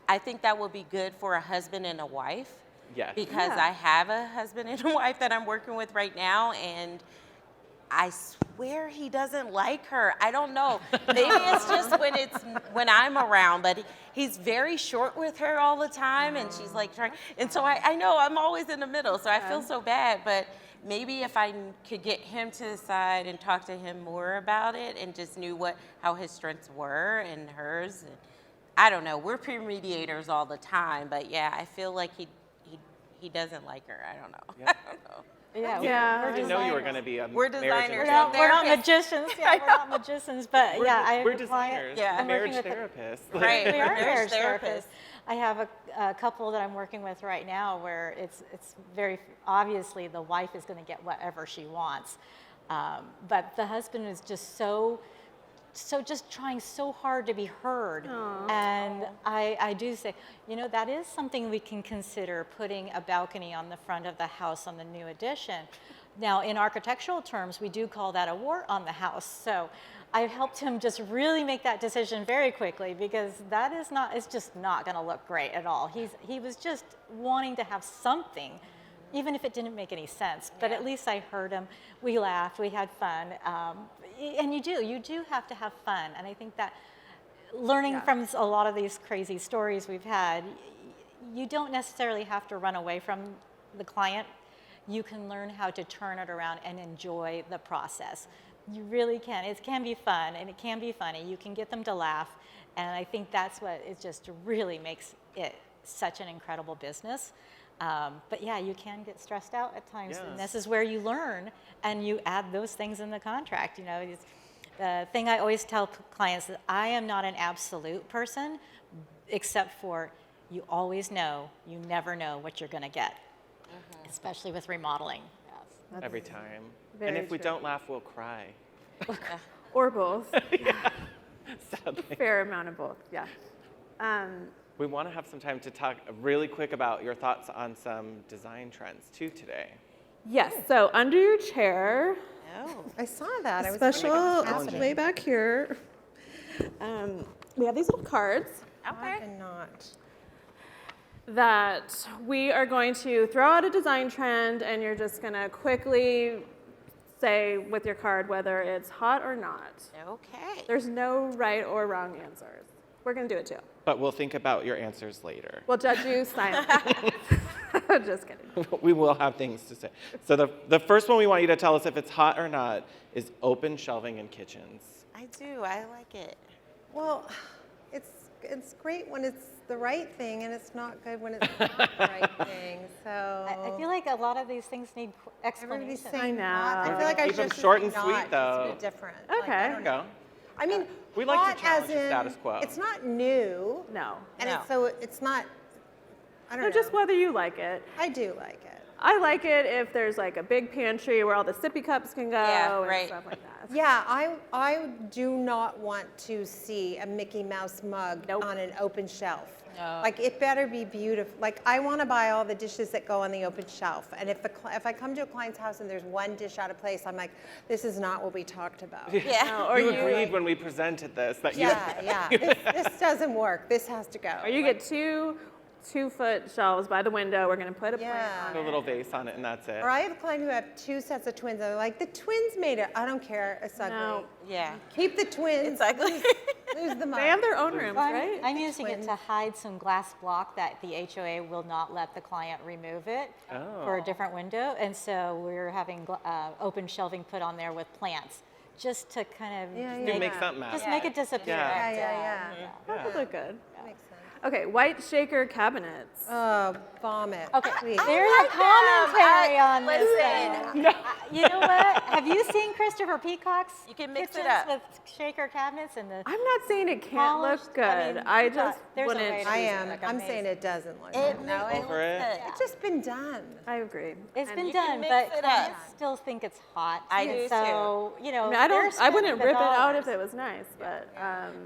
I think that would be good for a husband and a wife. Yes. Because Yeah. I have a husband and a wife that I'm working with right now, and I swear he doesn't like her. I don't know. Maybe it's just when I'm around, but he's very short with her all the time, and she's like trying. And so I know I'm always in the middle, so I feel so bad. But maybe if I could get him to the side and talk to him more about it and just knew how his strengths were and hers. And I don't know. We're peer mediators all the time, but yeah, I feel like he doesn't like her. I don't know. Yeah. I don't know. Yeah. I didn't know you were going to be a We're marriage designers. and We're not magicians. Yeah, we're not magicians, but yeah, I have we're a client. designers. Yeah. I'm working Marriage with a- therapists. Right. We are Marriage marriage therapists. therapists. I have a couple that I'm working with right now where it's very obviously the wife is going to get whatever she wants, but the husband is just so just trying so hard to be heard. And I do say, that is something we can consider, putting a balcony on the front of the house on the new addition. Now, in architectural terms, we do call that a wart on the house. So I've helped him just really make that decision very quickly, because it's just not going to look great at all. He was just wanting to have something, even if it didn't make any sense. But at least I heard him. We laughed. We had fun. And you do have to have fun. And I think that learning from a lot of these crazy stories we've had, you don't necessarily have to run away from the client. You can learn how to turn it around and enjoy the process. You really can. It can be fun, and it can be funny. You can get them to laugh. And I think that's what it just really makes it such an incredible business. But yeah, you can get stressed out at times, Yes. and this is where you learn, and you add those things in the contract. The thing I always tell clients is I am not an absolute person, except for you always know, you never know what you're going to get, especially with remodeling. Yes. Every time. very And if we true. don't laugh, we'll cry. Or both. Sadly. Fair amount of both, yeah. We want to have some time to talk really quick about your thoughts on some design trends too today. Yes, so under your chair, I saw that. I was special wondering what was happening. way back here, we have these little cards I cannot. that we are going to throw out a design trend, and you're just going to quickly say with your card whether it's hot or not. Okay. There's no right or wrong answers. We're going to do it too. But we'll think about your answers later. We'll judge you silently. Just kidding. We will have things to say. So the first one we want you to tell us if it's hot or not is open shelving in kitchens. I do. I like it. Well, it's great when it's the right thing, and it's not good when it's not the right thing. So I feel like a lot of these things need everybody's explanations. saying I not. I know. feel like I Keep them should short just and say sweet, not, though. just be different. Like, Okay. I There don't you know. go. I mean, We like to hot challenge as the in, status quo. It's not new, No. and No. so it's not. I don't No, know. just whether you like it. I do like it. I like it if there's like a big pantry where all the sippy cups can go Yeah, and right. stuff like that. Yeah, I do not want to see a Mickey Mouse mug Nope. on an open shelf. No. Like, it better be beautiful. Like, I want to buy all the dishes that go on the open shelf. And if I come to a client's house and there's one dish out of place, I'm like, this is not what we talked about. Yeah. No, or you you agreed when we presented this that you. Yeah. This doesn't work. This has to go. Or you get two-foot shelves by the window. We're going to put a plant Yeah. on Put a it. little vase on it and that's it. Or I have a client who have two sets of twins. And they're like, the twins made it. I don't care. It's ugly. No. Yeah. Keep the twins. It's ugly. Lose the mug. They have their own rooms, I'm, right? I'm using it to hide some glass block that the HOA will not let the client remove it for a different window. And so we're having open shelving put on there with plants, just to kind of You make something out of just it. make it disappear. Yeah. That would look good. Makes sense. Okay, white shaker cabinets. Oh, vomit. Okay, Please. there's a commentary on this listen. thing. You know what? Have you seen Christopher Peacock's You can mix it kitchens up. with shaker cabinets and the I'm not saying it can't polished? look good. I just there's a way wouldn't. to I do it, am. like, I'm amazing. saying it doesn't look It good. no, Over it. It's just been done. I agree. It's been you can done, mix but it up. clients still think it's hot. I and do so, you know, I mean, I wouldn't rip it out if it. it was nice, but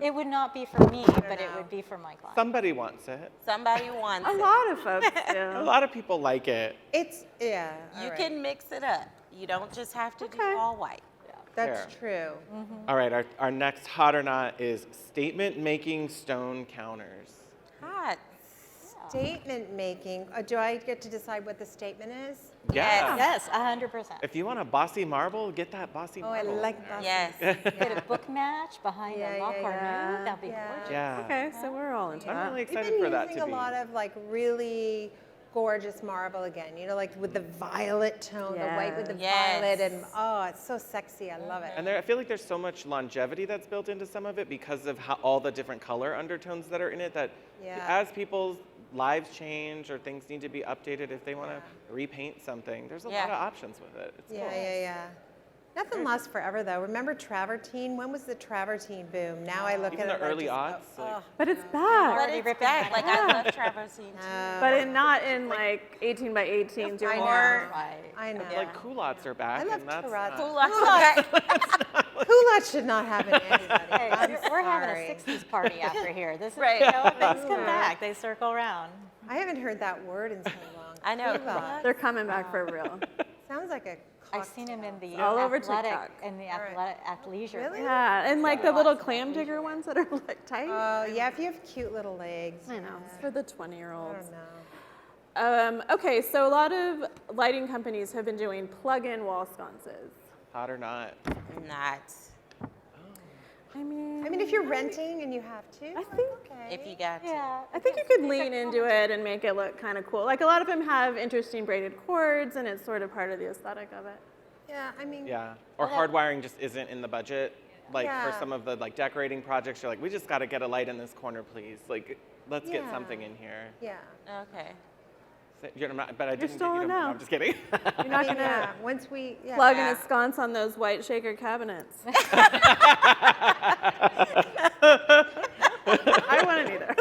It would not be for me, but it would be for my client. Somebody wants it. Somebody wants a it. lot of folks A do. lot of people like it. It's, yeah. You all right. can mix it up. You don't just have to do Okay. all white. That's Fair. true. All right, our next hot or not is statement making stone counters. Hot. Statement making. Do I get to decide what the statement is? Yeah. Yes, 100%. If you want a bossy marble, get that bossy Oh, I marble. like that. Yes. Get a book match behind Yeah, a La yeah, Cornue. yeah. That'd be Yeah. gorgeous. Yeah. Okay, so we're all into I'm that. really We've excited been for that using to a be. lot of like really gorgeous marble again. You know, like with the violet tone, the white with the Yes. violet, and oh, it's so sexy. I love it. And I feel like there's so much longevity that's built into some of it because of how all the different color undertones that are in it that as people's lives change or things need to be updated, if they want to repaint something, there's a lot of options with it. It's cool. Yeah. Nothing lasts forever, though. Remember travertine? When was the travertine boom? Now I look Even at the it. early aughts. Like, But it's back. But it's back. Like, I love traversing too. But not in like 18 by 18s. You're more. I know. like culottes are back. I love and that's culottes. Culottes should not happen to anybody. Hey, I'm we're having sorry. a 60s party after here. This is, Right. you know, things come back. They circle around. I haven't heard that word in so long. I know. Culottes. They're coming back for real. Sounds like a I've seen him in the All over athletic, TikTok. in the athleisure. Really? Yeah, and like the little clam digger ones that are like tight. Oh, yeah, if you have cute little legs. I know. It's for the I 20-year-olds. don't know. Okay, so a lot of lighting companies have been doing plug-in wall sconces. hot or not. Not. I mean, if you're renting and you have to, I think okay. If you got to. Yeah. I think you could lean into it and make it look kind of cool. Like a lot of them have interesting braided cords, and it's sort of part of the aesthetic of it. Yeah, I mean, Yeah. Or hardwiring just isn't in the budget. Like for Yeah. some of the like decorating projects, you're like, we just got to get a light in this corner, please. Like, let's get Yeah. something in here. yeah. Okay. You're not, but I didn't. still you on know, now. I'm just kidding. You're not gonna Yeah, once we, yeah. plug in a sconce on those white shaker cabinets. I wouldn't either.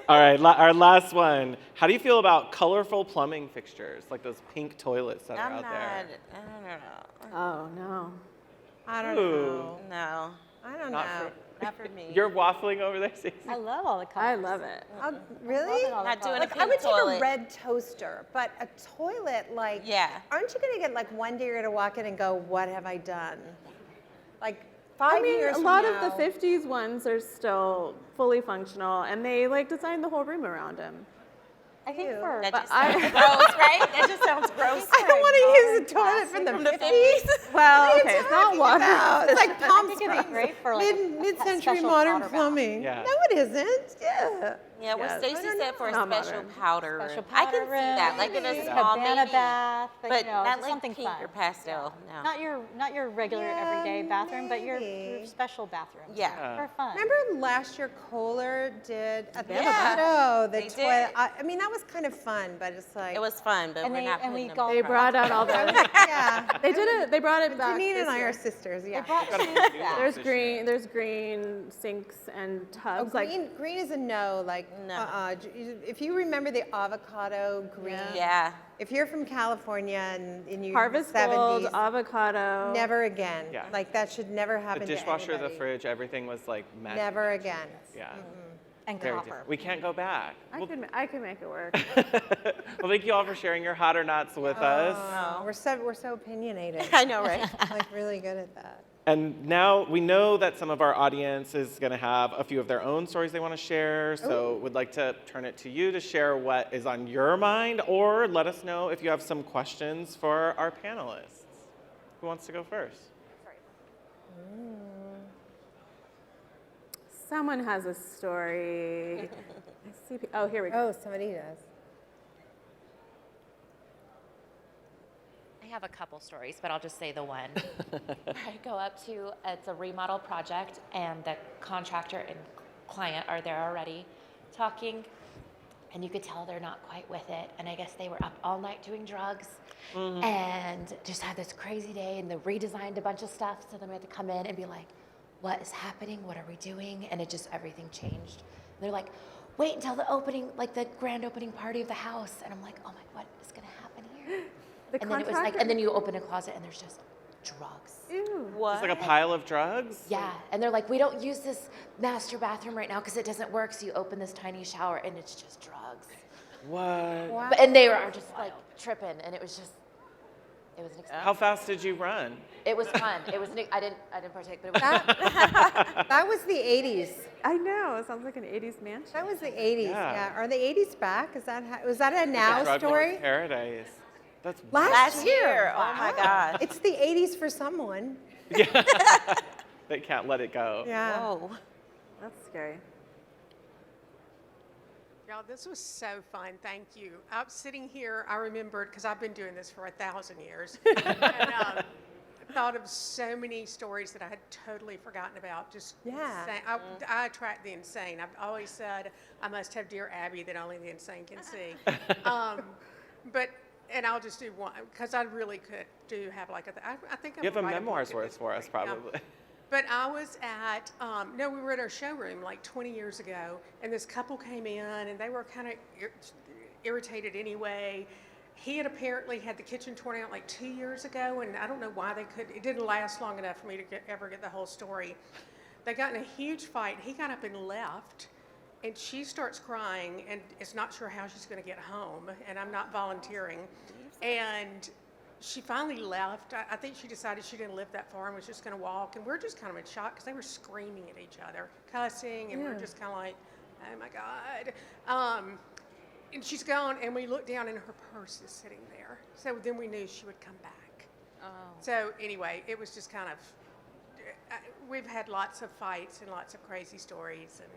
All right, our last one. How do you feel about colorful plumbing fixtures, like those pink toilets that are I'm out not. there? I don't know. Oh no. I don't Ooh. know. No. I don't Not know. Not for me. You're waffling over there, Stacy. I love all the colors. I love it. Really? Not doing a Like, pink I would take toilet. a red toaster, but a toilet, like, Yeah. aren't you gonna get like one day you're gonna walk in and go, what have I done? Like I 5 mean, years a from lot now, of the 50s ones are still fully functional, and they like designed the whole room around them. I think Ew. for That just sounds gross, right? That just sounds gross. I don't want to use a toilet from the 50s. Well, okay, it's not water. It's like Palm I think it'd be Springs. great for like Mid-century special modern powder bath. plumbing. Yeah. No, it isn't. Yeah. Yeah, what Yes. Stacy said for a Not special modern. powder Special room. I can powder see room, that, like in a maybe small cabana maybe. bath, But you know, not like something pink fun. or pastel. No. Not your regular everyday bathroom, but your maybe. special bathroom. Yeah. For fun. Remember last year Kohler did at the Yeah. show the They toilet. did. I mean, that was kind of fun, but it's like It was fun, but And we're they- not and we putting them golf They brought out all the. yeah. They did it. They brought it back. Denean this and I year. are sisters. Yeah. There's green. There's green sinks and Oh, tubs. Like green is a no. Like, No. if you remember the avocado green, Yeah. if you're from California and in your harvest 70s, gold, avocado. never again. Yeah. Like that should never The happen dishwasher, to the anybody. fridge, everything was like magic. Never again. Yeah. And Very copper. different. We can't go back. I could make it work. Well, thank you all for sharing your hot or nots with us. Oh, we're so opinionated. I know, right? Like really good at that. And now we know that some of our audience is going to have a few of their own stories they want to share. So we'd like to turn it to you to share what is on your mind, or let us know if you have some questions for our panelists. Who wants to go first? Someone has a story. I see. Oh, here we go. Oh, somebody does. I have a couple stories, but I'll just say the one. I go up to, it's a remodel project, and the contractor and client are there already talking, and you could tell they're not quite with it. And I guess they were up all night doing drugs and just had this crazy day, and they redesigned a bunch of stuff. So then we had to come in and be like, what is happening? What are we doing? And it just, everything changed. And they're like, wait until the opening, like the grand opening party of the house. And I'm like, oh my, what is gonna happen here? And then it was like, and then you open a closet and there's just drugs. Ew. It's like a pile of drugs? Yeah, and they're like, we don't use this master bathroom right now because it doesn't work. So you open this tiny shower and it's just drugs. What? But, and they were just like tripping, and it was just, it was an experience. How fast did you run? It was fun. It was. I didn't partake, but it was. That was the 80s. I know. It sounds like an 80s mansion. That was the 80s. Yeah. Yeah. Are the 80s back? Is that was that a now Drug story? Lord's Paradise. That's Last year. Oh my God. It's the 80s for someone. Yeah. They can't let it go. Yeah. Whoa. That's scary. Y'all, this was so fun. Thank you. I was sitting here, I remembered, because I've been doing this for 1,000 years, and thought of so many stories that I had totally forgotten about. Just insane. I attract the insane. I've always said I must have Dear Abby that only the insane can see. And I'll just do one, because I really do have like I think I'm You have a write book memoir's at worth this for us, point. probably. But I was at, no, we were at our showroom like 20 years ago, and this couple came in, and they were kind of irritated anyway. He had apparently had the kitchen torn out like 2 years ago, and I don't know why it didn't last long enough for me to ever get the whole story. They got in a huge fight. He got up and left, and she starts crying and is not sure how she's going to get home, and I'm not volunteering. And she finally left. I think she decided she didn't live that far and was just going to walk. And we're just kind of in shock because they were screaming at each other, cussing, and we're just kind of like, oh my God. And she's gone, and we looked down, and her purse is sitting there. So then we knew she would come back. Oh. So anyway, it was just kind of, we've had lots of fights and lots of crazy stories, and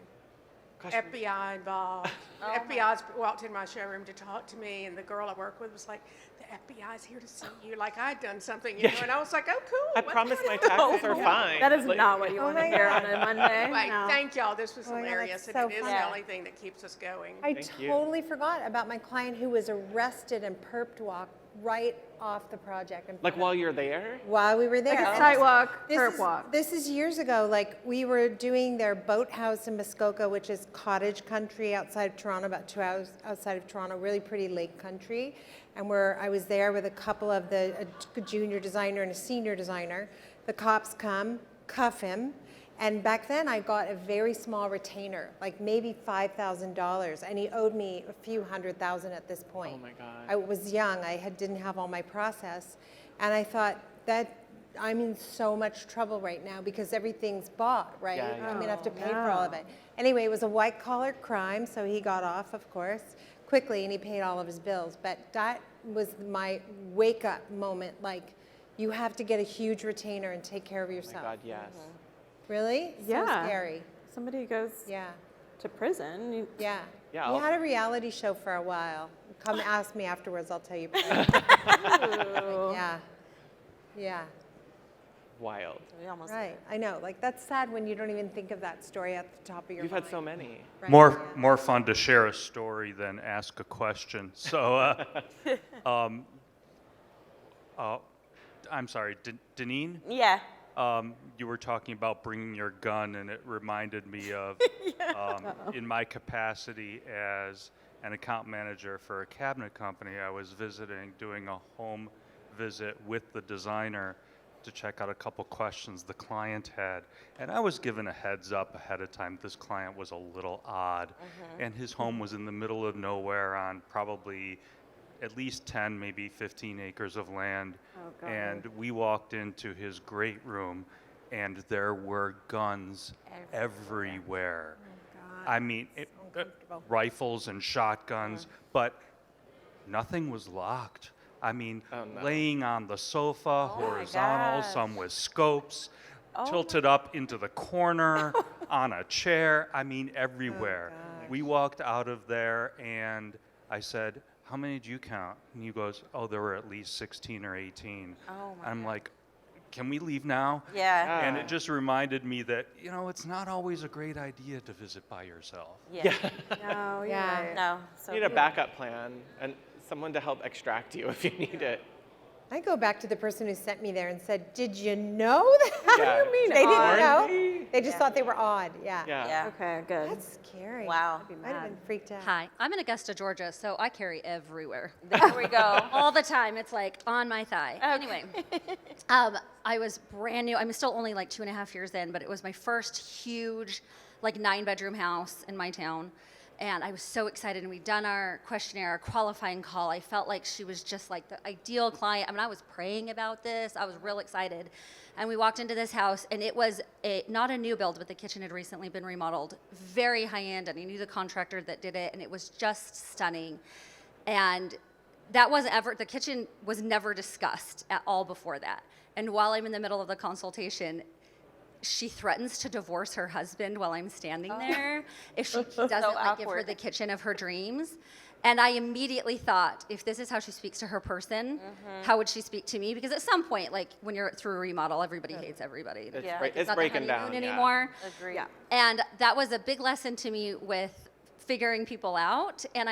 FBI involved. The FBI's walked in my showroom to talk to me, and the girl I work with was like, the FBI's here to see you. Like I'd done something, you know, and I was like, oh, cool. I promise my taxes are fine. That is not what you want to hear on a Monday. Anyway, No. thank y'all. This was hilarious, that's and so it is funny. the only thing that keeps us going. I Thank you. totally forgot about my client who was arrested and perp walked right off the project. Like while you're there? While we were there. Like a And sidewalk, this perp is- walk. This is years ago. Like we were doing their boathouse in Muskoka, which is cottage country outside of Toronto, about 2 hours outside of Toronto, really pretty lake country. And I was there with a couple of a junior designer and a senior designer. The cops come, cuff him. And back then I got a very small retainer, like maybe $5,000. And he owed me a few $100,000 at this point. Oh my God. I was young, didn't have all my process. And I thought that I'm in so much trouble right now because everything's bought, right? Yeah. I mean, I have to pay for all of it. Anyway, it was a white collar crime, so he got off, of course, quickly, and he paid all of his bills. But that was my wake up moment. Like, you have to get a huge retainer and take care of Oh yourself. my God, yes. Really? Yeah. So scary. Somebody goes Yeah. to prison. Yeah. Yeah, We I'll- had a reality show for a while. Come ask me afterwards, I'll tell you. Yeah. Yeah. Wild. We almost Right. I know. Like, that's sad when you don't even think of that story at the top of your You've mind. had so many. Right. More fun to share a story than ask a question. So, I'm sorry, Denean? Yeah. You were talking about bringing your gun, and it reminded me of in my capacity as an account manager for a cabinet company, I was doing a home visit with the designer to check out a couple questions the client had. And I was given a heads up ahead of time. This client was a little odd, and his home was in the middle of nowhere on probably at least 10, maybe 15 acres of land. And we walked into his great room, and there were guns everywhere. I mean, rifles and shotguns, but nothing was locked. I mean, laying on the sofa, horizontal, some with scopes, tilted up into the corner, on a chair. I mean, everywhere. We walked out of there, and I said, how many did you count? And he goes, oh, there were at least 16 or 18. I'm like, can we leave now? Yeah. And it just reminded me that, it's not always a great idea to visit by yourself. Yeah. No, Yeah. right. No. So You need a backup plan and someone to help extract you if you need it. I go back to the person who sent me there and said, did you know that? Yeah. What do you mean? They didn't Warned know. me? They just thought they were odd. Yeah. Yeah. Yeah. Okay, good. That's scary. Wow. I'd have been freaked out. Hi, I'm in Augusta, Georgia, so I carry everywhere. There we go. All the time. It's like on my thigh. Anyway, I was brand new. I'm still only like 2.5 years in, but it was my first huge, like 9-bedroom house in my town. And I was so excited, and we'd done our questionnaire, our qualifying call. I felt like she was just like the ideal client. I mean, I was praying about this. I was real excited. And we walked into this house, and it was not a new build, but the kitchen had recently been remodeled. Very high-end, and I knew the contractor that did it, and it was just stunning. And the kitchen was never discussed at all before that. And while I'm in the middle of the consultation, she threatens to divorce her husband while I'm standing there if she doesn't like give her the kitchen of her dreams. And I immediately thought, if this is how she speaks to her person, how would she speak to me? Because at some point, like when you're through a remodel, everybody hates everybody. It's breaking down anymore. Agreed. Yeah. And that was a big lesson to me with figuring people out. And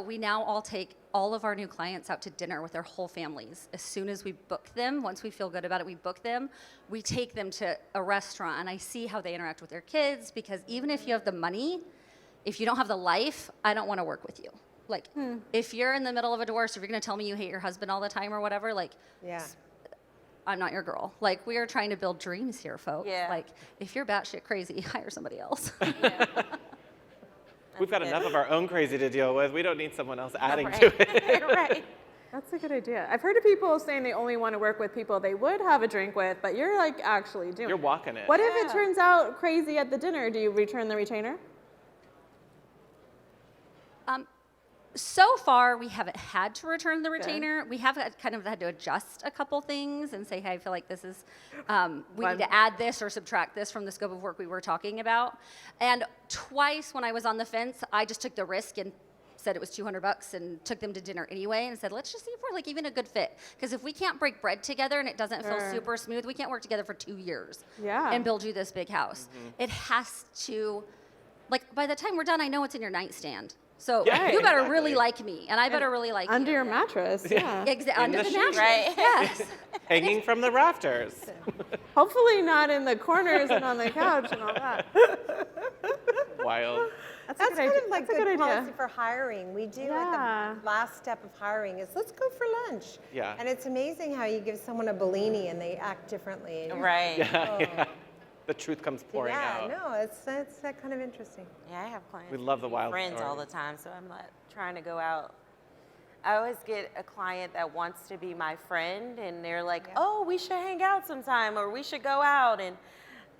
we now all take all of our new clients out to dinner with their whole families. As soon as we book them, once we feel good about it, we book them, we take them to a restaurant, and I see how they interact with their kids, because even if you have the money, if you don't have the life, I don't want to work with you. Like, if you're in the middle of a divorce, if you're going to tell me you hate your husband all the time or whatever, like, I'm not your girl. Like, we are trying to build dreams here, folks. Yeah. Like, if you're batshit crazy, hire somebody else. We've got enough of our own crazy to deal with. We don't need someone else adding to it. Right. That's a good idea. I've heard of people saying they only want to work with people they would have a drink with, but you're like actually doing You're walking it. What if it turns out crazy at the dinner? Do you return the retainer? So far, we haven't had to return the retainer. We have kind of had to adjust a couple things and say, hey, I feel like this is, we need to add this or subtract this from the scope of work we were talking about. And twice when I was on the fence, I just took the risk and said it was $200 and took them to dinner anyway and said, let's just see if we're like even a good fit. Because if we can't break bread together and it doesn't feel super smooth, we can't work together for 2 years and build you this big house. It has to, like, by the time we're done, I know what's in your nightstand. So you better really like me, and I better really like under you. your mattress. Yeah. Under the mattress. Right. Yes. Hanging from the rafters. Hopefully not in the corners and on the couch and all that. Wild. That's kind of like That's a good good policy idea. for hiring. We do at the last step of hiring is let's go for lunch. Yeah. And it's amazing how you give someone a Bellini and they act differently. And Right. Yeah. The truth comes pouring out. No, it's that kind of interesting. Yeah, I have clients. We love the who wild friends all stories. the time, so I'm not trying to go out. I always get a client that wants to be my friend, and they're like, "Oh, we should hang out sometime, or we should go out." And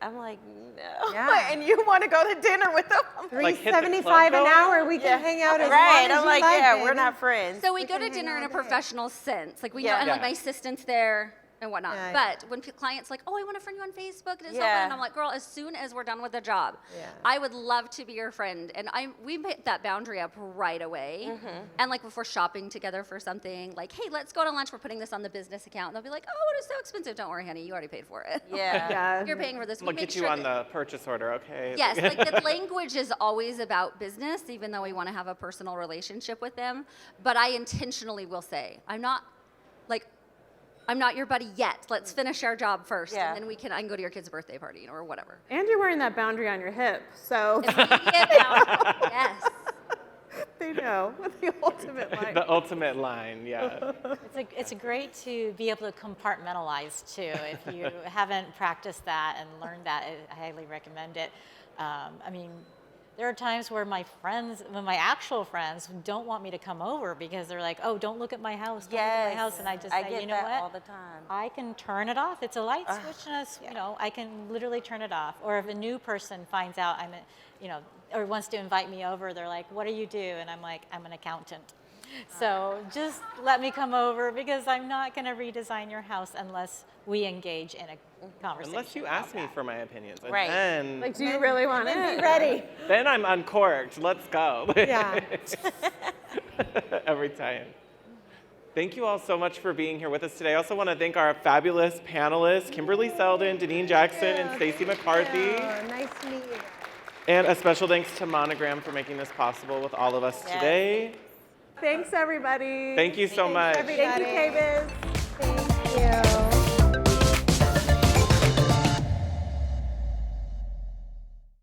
I'm like, "No." Yeah. And you want to go to dinner with them? Like hit the $3.75 club an going? hour. We can hang out as Right. long as I'm you like, like, yeah, baby. we're not friends. So we go can to hang dinner all in a day. professional sense. Like we Yeah. know, and like Yeah. my assistant's there and whatnot. Yeah, But when clients like, oh, I want to friend you on Facebook and stuff, Yeah. and I'm like, girl, as soon as we're done with the job, Yeah. I would love to be your friend. And we made that boundary up right away. And like if we're shopping together for something, like, hey, let's go to lunch. We're putting this on the business account. And they'll be like, oh, it is so expensive. Don't worry, honey, you already paid for it. Yeah. You're paying for this. I'm gonna get you on the purchase order, okay? Yes, like the language is always about business, even though we want to have a personal relationship with them. But I intentionally will say, I'm not your buddy yet. Let's finish our job first, Yeah. and then I can go to your kid's birthday party or whatever. And you're wearing that boundary on your hip, so Yes. they know what the ultimate line. The ultimate line, yeah. It's great to be able to compartmentalize too. If you haven't practiced that and learned that, I highly recommend it. I mean, there are times where my actual friends don't want me to come over because they're like, oh, don't look at my house, don't look at my house. And I just say, get you know that what? all the time. I can turn it off. It's a light switch, and I can literally turn it off. Or if a new person finds out or wants to invite me over, they're like, what do you do? And I'm like, I'm an accountant. So just let me come over because I'm not going to redesign your house unless we engage in a conversation. Unless you ask me for my opinions. And Right. then, Like, do you really want it? Be ready. then I'm uncorked. Let's go. Yeah. Every time. Thank you all so much for being here with us today. I also want to thank our fabulous panelists, Kimberly Seldon, Denean Jackson, and Stacy McCarthy. Oh, nice to meet you. And a special thanks to Monogram for making this possible with all of us today. Thanks, everybody. Thank you so much. Thank you, KBIS. Thank you.